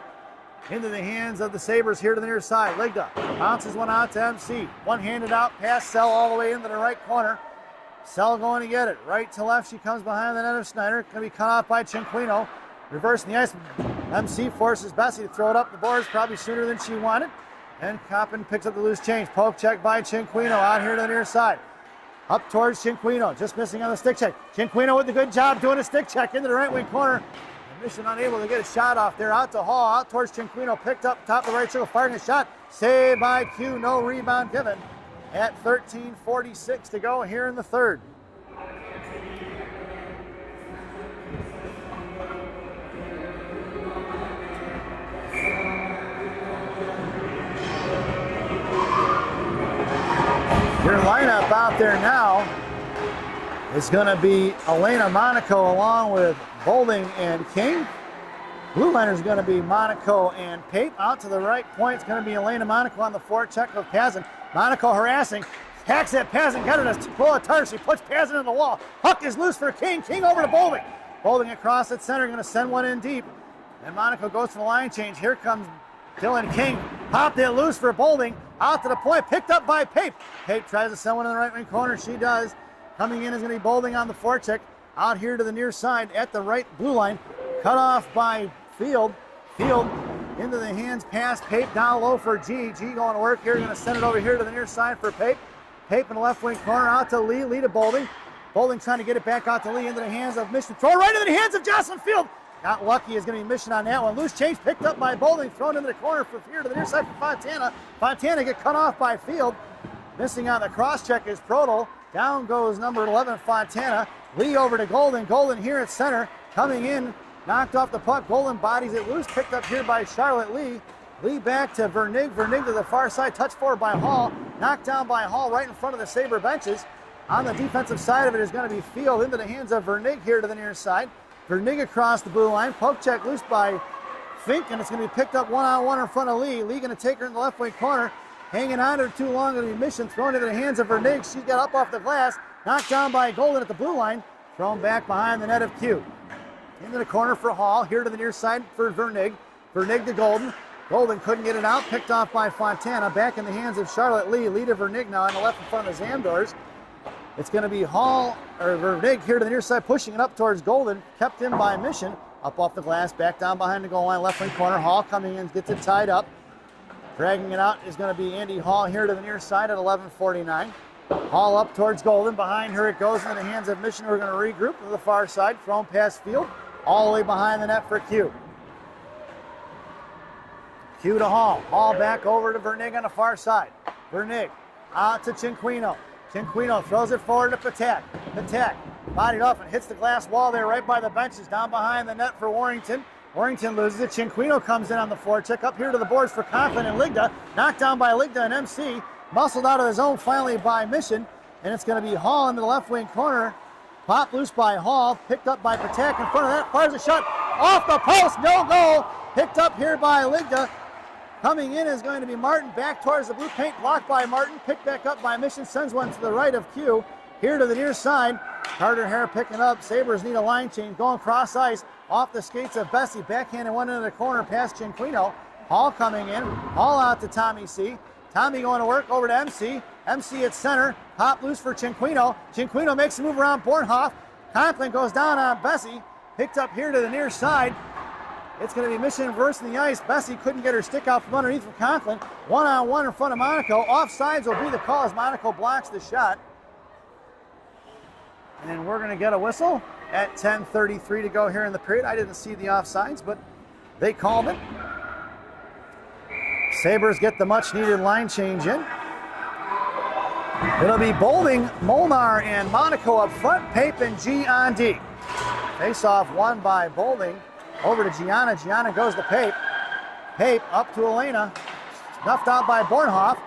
into the hands of the Sabres here to the near side. Ligda bounces one out to MC. One-handed out past Sell all the way into the right corner. Sell going to get it. Right to left, she comes behind the net of Schneider. Going to be cut off by Cinquino. Reversing the ice. MC forces Bessie to throw it up the boards probably sooner than she wanted. And Coppin picks up the loose change. Poke check by Cinquino out here to the near side. Up towards Cinquino, just missing on the stick check. Cinquino with a good job doing a stick check into the right wing corner. Mission unable to get a shot off there. Out to Hall, out towards Cinquino. Picked up top of the right circle, firing a shot. Saved by Q, no rebound given. At 13:46 to go here in the third. Your lineup out there now is going to be Elena Monaco along with Bolding and King. Blue liner is going to be Monaco and Pape. Out to the right point, it's going to be Elena Monaco on the forecheck of Pazin. Monaco harassing, hacks at Pazin, got it to pull a tire. She puts Pazin in the wall. Puck is loose for King. King over to Bolding. Bolding across at center, going to send one in deep. And Monaco goes to the line change. Here comes Dylan King. Popped it loose for Bolding. Out to the point, picked up by Pape. Pape tries to send one in the right wing corner. She does. Coming in is going to be Bolding on the forecheck. Out here to the near side at the right blue line. Cut off by Field. Field into the hands, pass, Pape down low for G. G going to work here, going to send it over here to the near side for Pape. Pape in the left wing corner, out to Lee, Lee to Bolding. Bolding trying to get it back out to Lee, into the hands of Mission. Throw right into the hands of Jocelyn Field. Not lucky is going to be Mission on that one. Loose change picked up by Bolding, thrown into the corner for here to the near side for Fontana. Fontana get cut off by Field. Missing on the cross check is Prodel. Down goes number 11, Fontana. Lee over to Golden. Golden here at center. Coming in, knocked off the puck. Golden bodies it loose. Picked up here by Charlotte Lee. Lee back to Vernig. Vernig to the far side. Touch forward by Hall. Knocked down by Hall right in front of the Sabre benches. On the defensive side of it is going to be Field into the hands of Vernig here to the near side. Vernig across the blue line. Poke check loose by Fink, and it's going to be picked up one-on-one in front of Lee. Lee going to take her in the left wing corner. Hanging on to her too long in the Mission. Thrown into the hands of Vernig. She's got up off the glass. Knocked down by Golden at the blue line. Thrown back behind the net of Q. Into the corner for Hall. Here to the near side for Vernig. Vernig to Golden. Golden couldn't get it out. Picked off by Fontana. Back in the hands of Charlotte Lee. Lee to Vernig now on the left in front of the Zamdors. It's going to be Hall, or Vernig here to the near side, pushing it up towards Golden. Kept in by Mission. Up off the glass. Back down behind the goal line. Left wing corner. Hall coming in. Gets it tied up. Dragging it out is going to be Andy Hall here to the near side at 11:49. Hall up towards Golden. Behind her it goes into the hands of Mission. We're going to regroup to the far side. Thrown past Field. All the way behind the net for Q. Q to Hall. Hall back over to Vernig on the far side. Vernig out to Cinquino. Cinquino throws it forward to Patek. Patek bodied off and hits the glass wall there right by the benches. Down behind the net for Warrington. Warrington loses it. Cinquino comes in on the forecheck. Up here to the boards for Conklin and Ligda. Knocked down by Ligda and MC. Muscled out of the zone finally by Mission. And it's going to be Hall into the left wing corner. Pop loose by Hall. Picked up by Patek in front of that. Fires a shot off the post. No goal. Picked up here by Ligda. Coming in is going to be Martin. Back towards the blue paint. Blocked by Martin. Picked back up by Mission. Sends one to the right of Q. Here to the near side. Carter Hare picking up. Sabres need a line change. Going cross ice. Off the skates of Bessie. Backhanded one into the corner past Cinquino. Hall coming in. Hall out to Tommy C. Tommy going to work over to MC. MC at center. Pop loose for Cinquino. Cinquino makes a move around Bornhoff. Conklin goes down on Bessie. Picked up here to the near side. It's going to be Mission versing the ice. Bessie couldn't get her stick out from underneath from Conklin. One-on-one in front of Monaco. Offsides will be the call as Monaco blocks the shot. And we're going to get a whistle at 10:33 to go here in the period. I didn't see the offsides, but they called it. Sabres get the much-needed line change in. It'll be Bolding, Molnar, and Monaco up front. Pape and G on D. Face-off won by Bolding. Over to Gianna. Gianna goes to Pape. Pape up to Elena. Snuffed out by Bornhoff.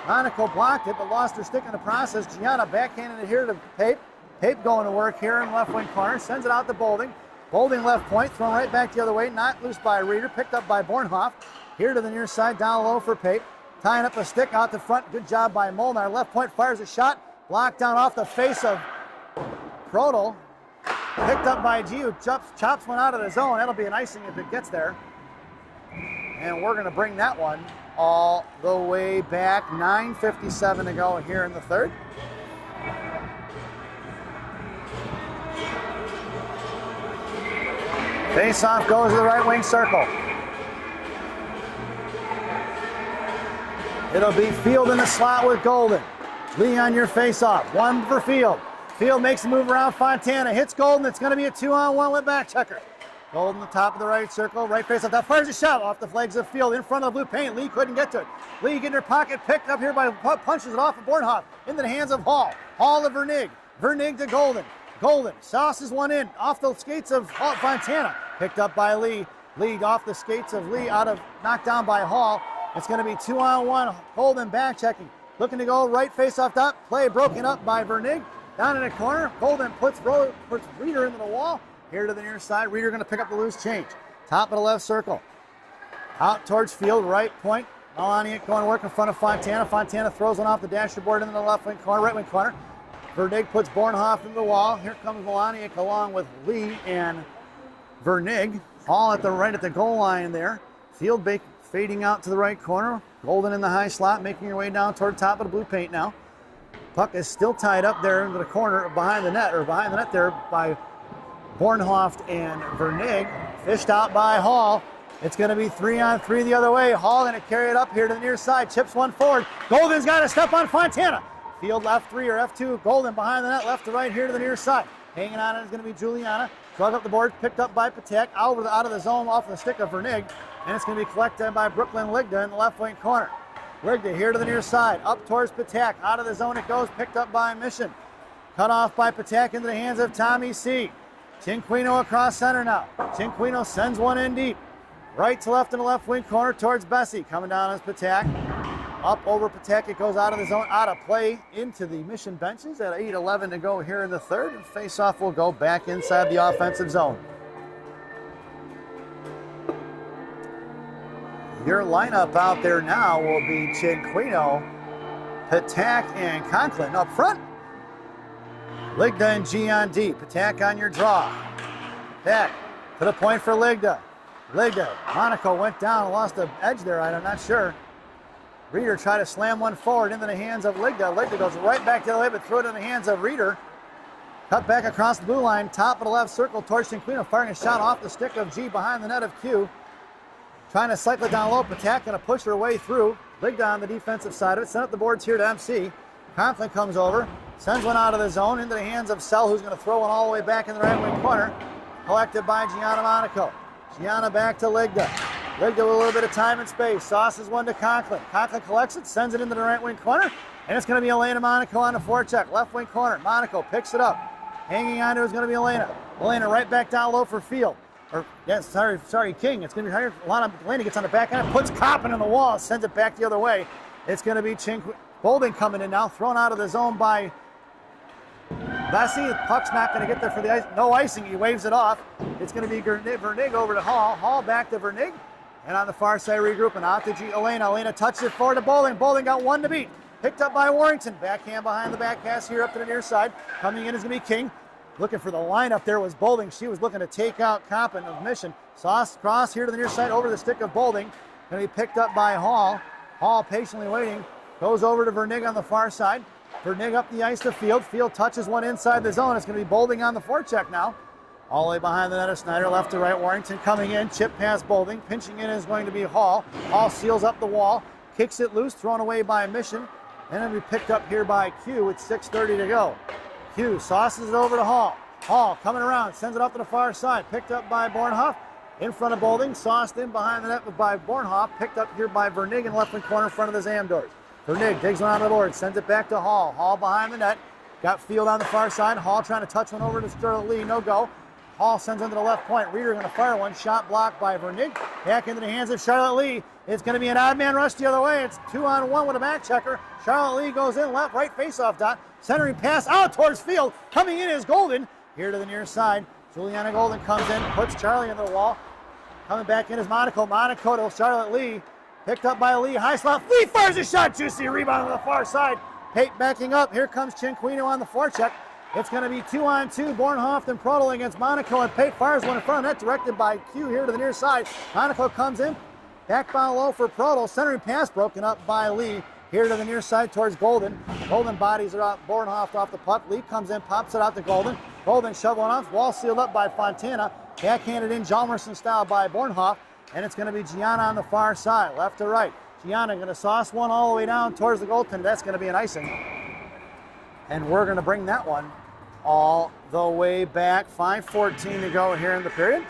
Monaco blocked it, but lost her stick in the process. Gianna backhanded it here to Pape. Pape going to work here in the left wing corner. Sends it out to Bolding. Bolding left point. Thrown right back the other way. Knocked loose by Reeder. Picked up by Bornhoff. Here to the near side. Down low for Pape. Tying up a stick out the front. Good job by Molnar. Left point fires a shot. Blocked down off the face of Prodel. Picked up by G, who chops one out of the zone. That'll be an icing if it gets there. And we're going to bring that one all the way back. 9:57 to go here in the third. Face-off goes to the right wing circle. It'll be Field in the slot with Golden. Lee on your face-off. One for Field. Field makes a move around Fontana. Hits Golden. It's going to be a 2-on-1 with back checker. Golden the top of the right circle. Right face-off. That fires a shot off the flags of Field in front of the blue paint. Lee couldn't get to it. Lee getting her pocket picked up here by punches it off of Bornhoff into the hands of Hall. Hall to Vernig. Vernig to Golden. Golden sauces one in off the skates of Fontana. Picked up by Lee. Lee off the skates of Lee knocked down by Hall. It's going to be 2-on-1. Golden back checking. Looking to go right face off top. Play broken up by Vernig. Down in the corner. Golden puts Reeder into the wall. Here to the near side. Reeder going to pick up the loose change. Top of the left circle. Out towards Field. Right point. Melaniak going to work in front of Fontana. Fontana throws one off the dashboard into the left wing corner, right wing corner. Vernig puts Bornhoff into the wall. Here comes Melaniak along with Lee and Vernig. Hall right at the goal line there. Field fading out to the right corner. Golden in the high slot, making her way down toward the top of the blue paint now. Puck is still tied up there into the corner behind the net there by Bornhoff and Vernig. Fished out by Hall. It's going to be 3-on-3 the other way. Hall going to carry it up here to the near side. Chips one forward. Golden's got to step on Fontana. Field F3 or F2. Golden behind the net, left to right here to the near side. Hanging on it is going to be Juliana. Drug up the board, picked up by Patek. Out of the zone off the stick of Vernig. And it's going to be collected by Brooklyn Ligda in the left wing corner. Ligda here to the near side. Up towards Patek. Out of the zone it goes. Picked up by Mission. Cut off by Patek into the hands of Tommy C. Cinquino across center now. Cinquino sends one in deep. Right to left in the left wing corner towards Bessie. Coming down as Patek. Up over Patek. It goes out of the zone, out of play into the Mission benches at 8:11 to go here in the third. And face-off will go back inside the offensive zone. Your lineup out there now will be Cinquino, Patek, and Conklin up front. Ligda and G on D. Patek on your draw. Patek to the point for Ligda. Ligda, Monaco went down and lost the edge there. I'm not sure. Reeder tried to slam one forward into the hands of Ligda. Ligda goes right back the other way, but threw it in the hands of Reeder. Cut back across the blue line, top of the left circle towards Cinquino, firing a shot off the stick of G behind the net of Q. Trying to cycle it down low. Patek going to push her way through. Ligda on the defensive side of it. Sent up the boards here to MC. Conklin comes over, sends one out of the zone into the hands of Sell, who's going to throw one all the way back in the right wing corner. Collected by Gianna Monaco. Gianna back to Ligda. Ligda with a little bit of time and space. Sauces one to Conklin. Conklin collects it, sends it into the right wing corner, and it's going to be Elena Monaco on the forecheck. Left wing corner. Monaco picks it up. Hanging on to it is going to be Elena. Elena right back down low for Field. Sorry, King. It's going to be higher. Elena gets on the back end, puts Coppin in the wall, sends it back the other way. It's going to be Bolding coming in now, thrown out of the zone by Bessie. The puck's not going to get there for the ice. No icing. He waves it off. It's going to be Vernig over to Hall. Hall back to Vernig. And on the far side, regrouping out to Elena. Elena touches it forward to Bolding. Bolding got one to beat. Picked up by Warrington. Backhand behind the back pass here up to the near side. Coming in is going to be King. Looking for the lineup there was Bolding. She was looking to take out Coppin of Mission. Sauce cross here to the near side over the stick of Bolding. Going to be picked up by Hall. Hall patiently waiting. Goes over to Vernig on the far side. Vernig up the ice to Field. Field touches one inside the zone. It's going to be Bolding on the forecheck now. All the way behind the net of Snyder, left to right. Warrington coming in. Chip past Bolding. Pinching in is going to be Hall. Hall seals up the wall. Kicks it loose. Thrown away by Mission. And then we picked up here by Q with 6:30 to go. Q sauces it over to Hall. Hall coming around. Sends it up to the far side. Picked up by Bornhoff. In front of Bolding. Sauced in behind the net by Bornhoff. Picked up here by Vernig in left wing corner in front of the Zamdors. Vernig digs one on the board, sends it back to Hall. Hall behind the net. Got Field on the far side. Hall trying to touch one over to Sterling Lee. No go. Hall sends into the left point. Reeder going to fire one. Shot blocked by Vernig. Back into the hands of Charlotte Lee. It's going to be an odd man rush the other way. It's 2-on-1 with a back checker. Charlotte Lee goes in left, right face-off dot. Centering pass out towards Field. Coming in is Golden. Here to the near side. Juliana Golden comes in, puts Charlie into the wall. Coming back in is Monaco. Monaco to Charlotte Lee. Picked up by Lee. High slot. Lee fires a shot. Juicy rebound on the far side. Pate backing up. Here comes Cinquino on the forecheck. It's going to be 2-on-2. Bornhoff and Prodel against Monaco, and Pate fires one in front of net, directed by Q here to the near side. Monaco comes in. Back bound low for Prodel. Centering pass broken up by Lee. Here to the near side towards Golden. Golden bodies it out. Bornhoff off the puck. Lee comes in, pops it out to Golden. Golden shoveling off. Wall sealed up by Fontana. Backhanded in Jalmerson style by Bornhoff. And it's going to be Gianna on the far side, left to right. Gianna going to sauce one all the way down towards the goaltender. That's going to be an icing. And we're going to bring that one all the way back. 5:14 to go here in the period.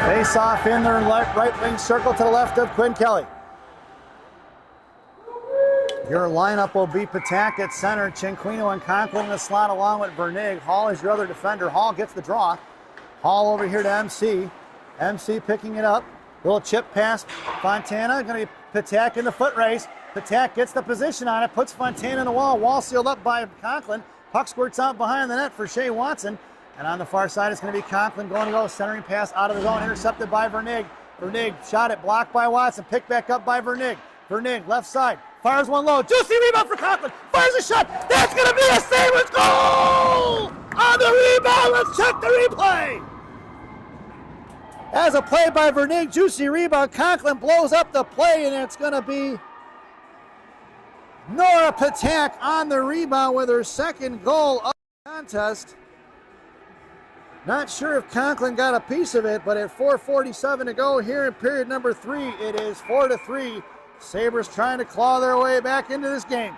Face off in the right wing circle to the left of Quinn Kelly. Your lineup will be Patek at center, Cinquino and Conklin in the slot along with Vernig. Hall is your other defender. Hall gets the draw. Hall over here to MC. MC picking it up. Little chip pass. Fontana going to be Patek in the foot race. Patek gets the position on it, puts Fontana in the wall. Wall sealed up by Conklin. Puck squirts out behind the net for Shea Watson. And on the far side, it's going to be Conklin going to go. Centering pass out of the zone, intercepted by Vernig. Vernig shot it, blocked by Watson. Picked back up by Vernig. Vernig, left side. Fires one low. Juicy rebound for Conklin. Fires a shot. That's going to be a Sabres goal! On the rebound, let's check the replay. As a play by Vernig, juicy rebound. Conklin blows up the play, and it's going to be Nora Patek on the rebound with her second goal of the contest. Not sure if Conklin got a piece of it, but at 4:47 to go here in period number 3, it is 4-3. Sabres trying to claw their way back into this game.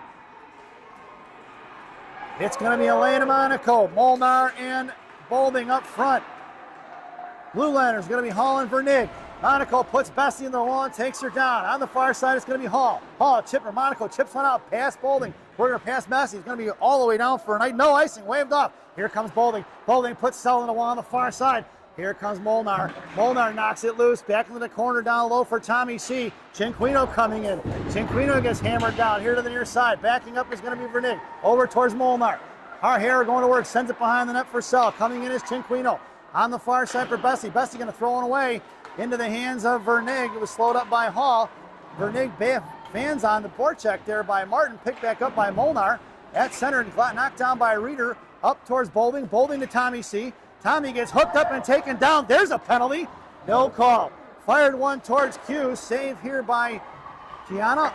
It's going to be Elena Monaco, Molnar, and Bolding up front. Blue Liners going to be Hall and Vernig. Monaco puts Bessie in the wall and takes her down. On the far side, it's going to be Hall. Hall, chipper, Monaco chips one out, past Bolding. We're going to pass Bessie. He's going to be all the way down for a night. No icing, waved off. Here comes Bolding. Bolding puts Sell in the wall on the far side. Here comes Molnar. Molnar knocks it loose. Back into the corner down low for Tommy C. Cinquino coming in. Cinquino gets hammered down here to the near side. Backing up is going to be Vernig. Over towards Molnar. Harhara going to work. Sends it behind the net for Sell. Coming in is Cinquino. On the far side for Bessie. Bessie going to throw it away into the hands of Vernig. It was slowed up by Hall. Vernig fans on the forecheck there by Martin. Picked back up by Molnar. At center, knocked down by Reeder. Up towards Bolding. Bolding to Tommy C. Tommy gets hooked up and taken down. There's a penalty. No call. Fired one towards Q. Save here by Gianna.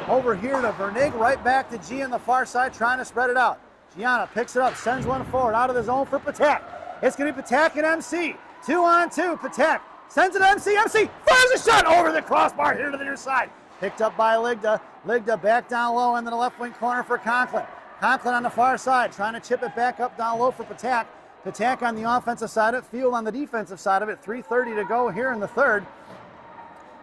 Over here to Vernig. Right back to G on the far side, trying to spread it out. Gianna picks it up, sends one forward out of the zone for Patak. It's going to be Patak and MC. 2-on-2. Patak sends it to MC. MC fires a shot over the crossbar here to the near side. Picked up by Ligda. Ligda back down low into the left wing corner for Conklin. Conklin on the far side, trying to chip it back up down low for Patak. Patak on the offensive side of it, Field on the defensive side of it. 3:30 to go here in the third.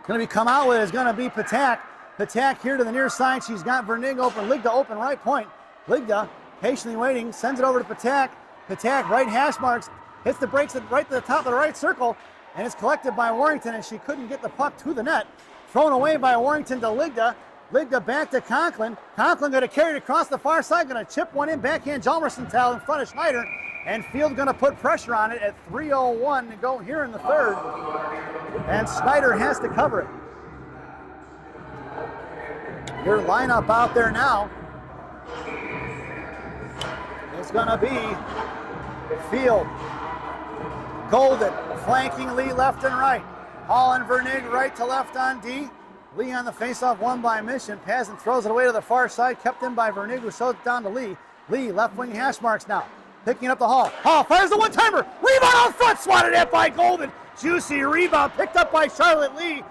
Going to be come out with is going to be Patak. Patak here to the near side. She's got Vernig open. Ligda open right point. Ligda patiently waiting. Sends it over to Patak. Patak right hash marks. Hits the brakes right to the top of the right circle. And it's collected by Warrington, and she couldn't get the puck to the net. Thrown away by Warrington to Ligda. Ligda back to Conklin. Conklin going to carry it across the far side. Going to chip one in. Backhand Jalmerson towel in front of Schneider. And Field going to put pressure on it at 3:01 to go here in the third. And Snyder has to cover it. Your lineup out there now is going to be Field, Golden, flanking Lee left and right. Hall and Vernig right to left on D. Lee on the faceoff, won by Mission. Pazin throws it away to the far side, kept in by Vernig, who shows it down to Lee. Lee, left wing hash marks now. Picking up the Hall. Hall fires the one-timer. Rebound out front, swatted at by Golden. Juicy rebound, picked up by Charlotte Lee.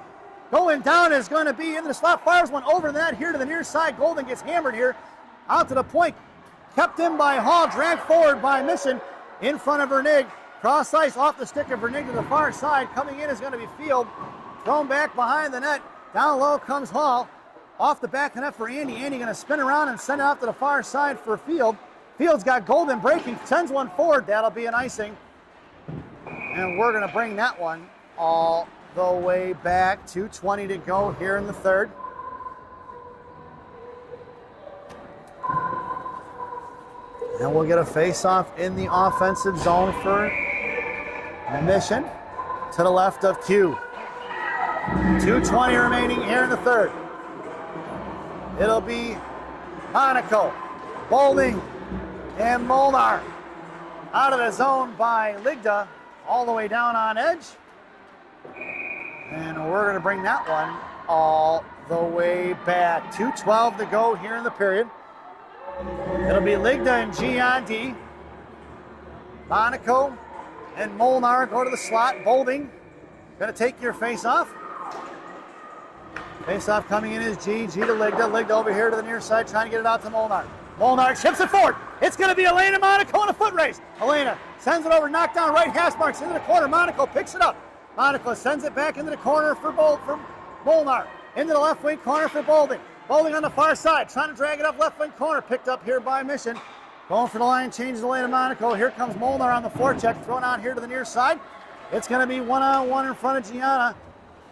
Going down is going to be into the slot. Fires one over the net here to the near side. Golden gets hammered here. Out to the point. Kept in by Hall. Dragged forward by Mission. In front of Vernig. Cross ice off the stick of Vernig to the far side. Coming in is going to be Field. Thrown back behind the net. Down low comes Hall. Off the back of the net for Andy. Andy going to spin around and send it out to the far side for Field. Field's got Golden breaking, sends one forward. That'll be an icing. And we're going to bring that one all the way back. 2:20 to go here in the third. And we'll get a face-off in the offensive zone for Mission to the left of Q. 2:20 remaining here in the third. It'll be Monaco, Bolding, and Molnar out of the zone by Ligda, all the way down on edge. And we're going to bring that one all the way back. 2:12 to go here in the period. It'll be Ligda and G on D. Monaco and Molnar go to the slot. Bolding going to take your face-off. Face-off coming in is G. G to Ligda. Ligda over here to the near side, trying to get it out to Molnar. Molnar chips it forward. It's going to be Elena Monaco in a foot race. Elena sends it over, knocked down right hash marks into the corner. Monaco picks it up. Monaco sends it back into the corner for Molnar. Into the left wing corner for Bolding. Bolding on the far side, trying to drag it up left wing corner. Picked up here by Mission. Going for the line, changes Elena Monaco. Here comes Molnar on the forecheck, thrown out here to the near side. It's going to be one-on-one in front of Gianna.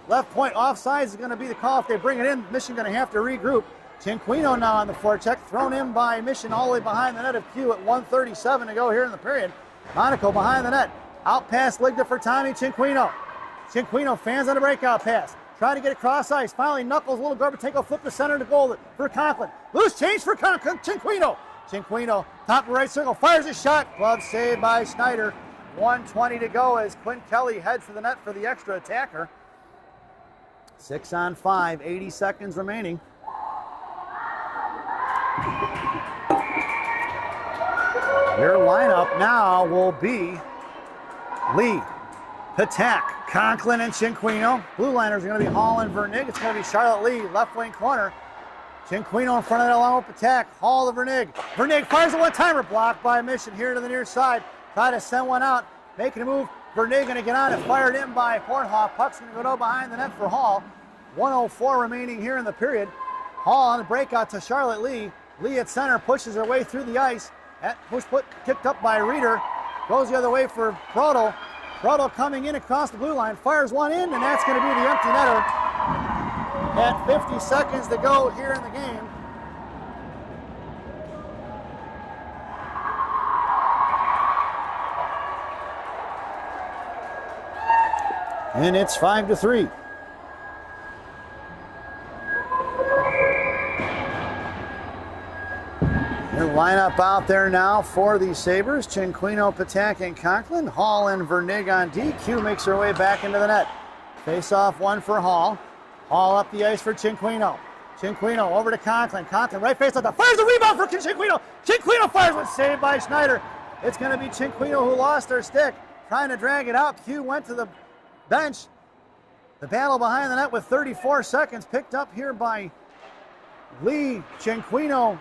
Left point offsides is going to be the call. If they bring it in, Mission going to have to regroup. Cinquino now on the forecheck, thrown in by Mission all the way behind the net of Q at 1:37 to go here in the period. Monaco behind the net, out past Ligda for Tommy Cinquino. Cinquino fans on a breakout pass, trying to get across ice. Finally, Knuckles, little Gorbatenko flip the center to goal for Conklin. Loose change for Conklin, Cinquino. Cinquino, top of right circle, fires a shot. Glove saved by Schneider. 1:20 to go as Quinn Kelly heads for the net for the extra attacker. 6-on-5, 80 seconds remaining. Your lineup now will be Lee, Patak, Conklin, and Cinquino. Blue liners are going to be Hall and Vernig. It's going to be Charlotte Lee, left wing corner. Cinquino in front of that along with Patak. Hall to Vernig. Vernig fires a one-timer, blocked by Mission here to the near side. Try to send one out, making a move. Vernig going to get on it, fired in by Hornhoff. Puck's going to go down behind the net for Hall. 1:04 remaining here in the period. Hall on the breakout to Charlotte Lee. Lee at center pushes her way through the ice. That push put kicked up by Reeder. Goes the other way for Proto. Proto coming in across the blue line, fires one in, and that's going to be the empty netter. At 50 seconds to go here in the game. And it's 5-3. Their lineup out there now for the Sabres. Cinquino, Patak, and Conklin. Hall and Vernig on DQ makes her way back into the net. Face off one for Hall. Hall up the ice for Cinquino. Cinquino over to Conklin. Conklin right face up. Fires a rebound for Cinquino. Cinquino fires one, saved by Schneider. It's going to be Cinquino who lost her stick. Trying to drag it out. Q went to the bench. The battle behind the net with 34 seconds. Picked up here by Lee, Cinquino,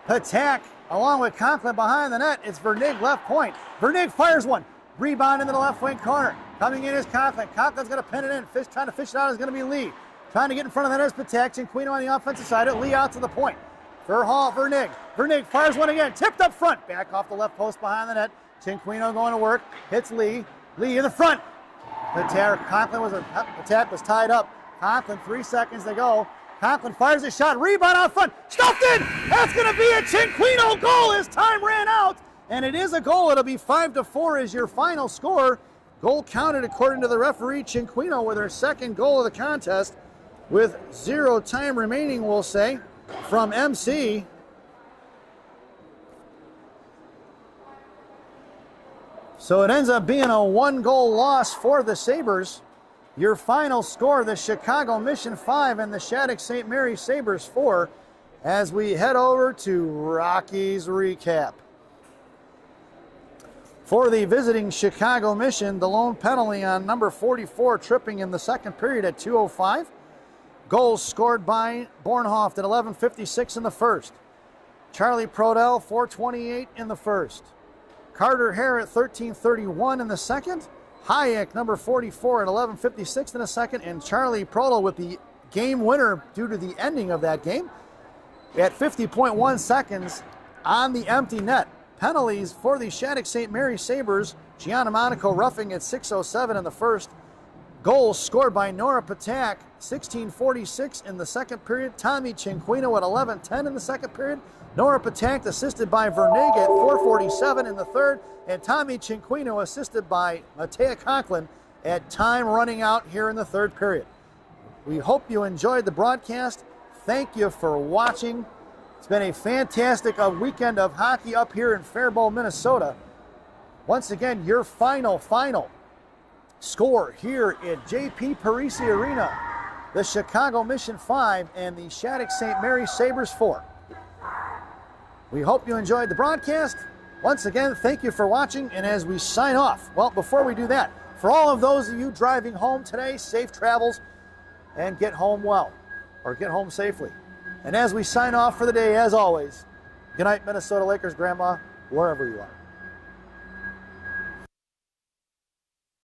Patak, along with Conklin behind the net. It's Vernig left point. Vernig fires one. Rebound into the left wing corner. Coming in is Conklin. Conklin's going to pin it in. Trying to fish it out is going to be Lee. Trying to get in front of that is Patak. Cinquino on the offensive side. Lee out to the point. For Hall, Vernig. Vernig fires one again. Tipped up front. Back off the left post behind the net. Cinquino going to work. Hits Lee. Lee in the front. Patak was tied up. Conklin, 3 seconds to go. Conklin fires a shot. Rebound out front. Stuffed in. That's going to be a Cinquino goal as time ran out. And it is a goal. It'll be 5-4 as your final score. Goal counted according to the referee. Cinquino with her second goal of the contest with 0 time remaining, we'll say, from MC. So it ends up being a 1-goal loss for the Sabres. Your final score, the Chicago Mission 5 and the Shattuck St. Mary Sabres 4, as we head over to Rocky's recap. For the visiting Chicago Mission, the lone penalty on number 44 tripping in the second period at 2:05. Goals scored by Bornhoft at 11:56 in the first. Charlie Prodell, 4:28 in the first. Carter Hare at 13:31 in the second. Hayek, number 44, at 11:56 in the second. And Charlie Prodell with the game winner due to the ending of that game at 50.1 seconds on the empty net. Penalties for the Shattuck St. Mary Sabres. Gianna Monaco roughing at 6:07 in the first. Goals scored by Nora Patak, 16:46 in the second period. Tommy Cinquino at 11:10 in the second period. Nora Patak assisted by Vernig at 4:47 in the third. And Tommy Cinquino assisted by Matea Conklin at time running out here in the third period. We hope you enjoyed the broadcast. Thank you for watching. It's been a fantastic weekend of hockey up here in Faribault, Minnesota. Once again, your final score here at JP Parisi Arena. The Chicago Mission 5 and the Shattuck St. Mary Sabres 4. We hope you enjoyed the broadcast. Once again, thank you for watching. And as we sign off, well, before we do that, for all of those of you driving home today, safe travels and get home well, or get home safely. And as we sign off for the day, as always, good night, Minnesota Lakers, Grandma, wherever you are.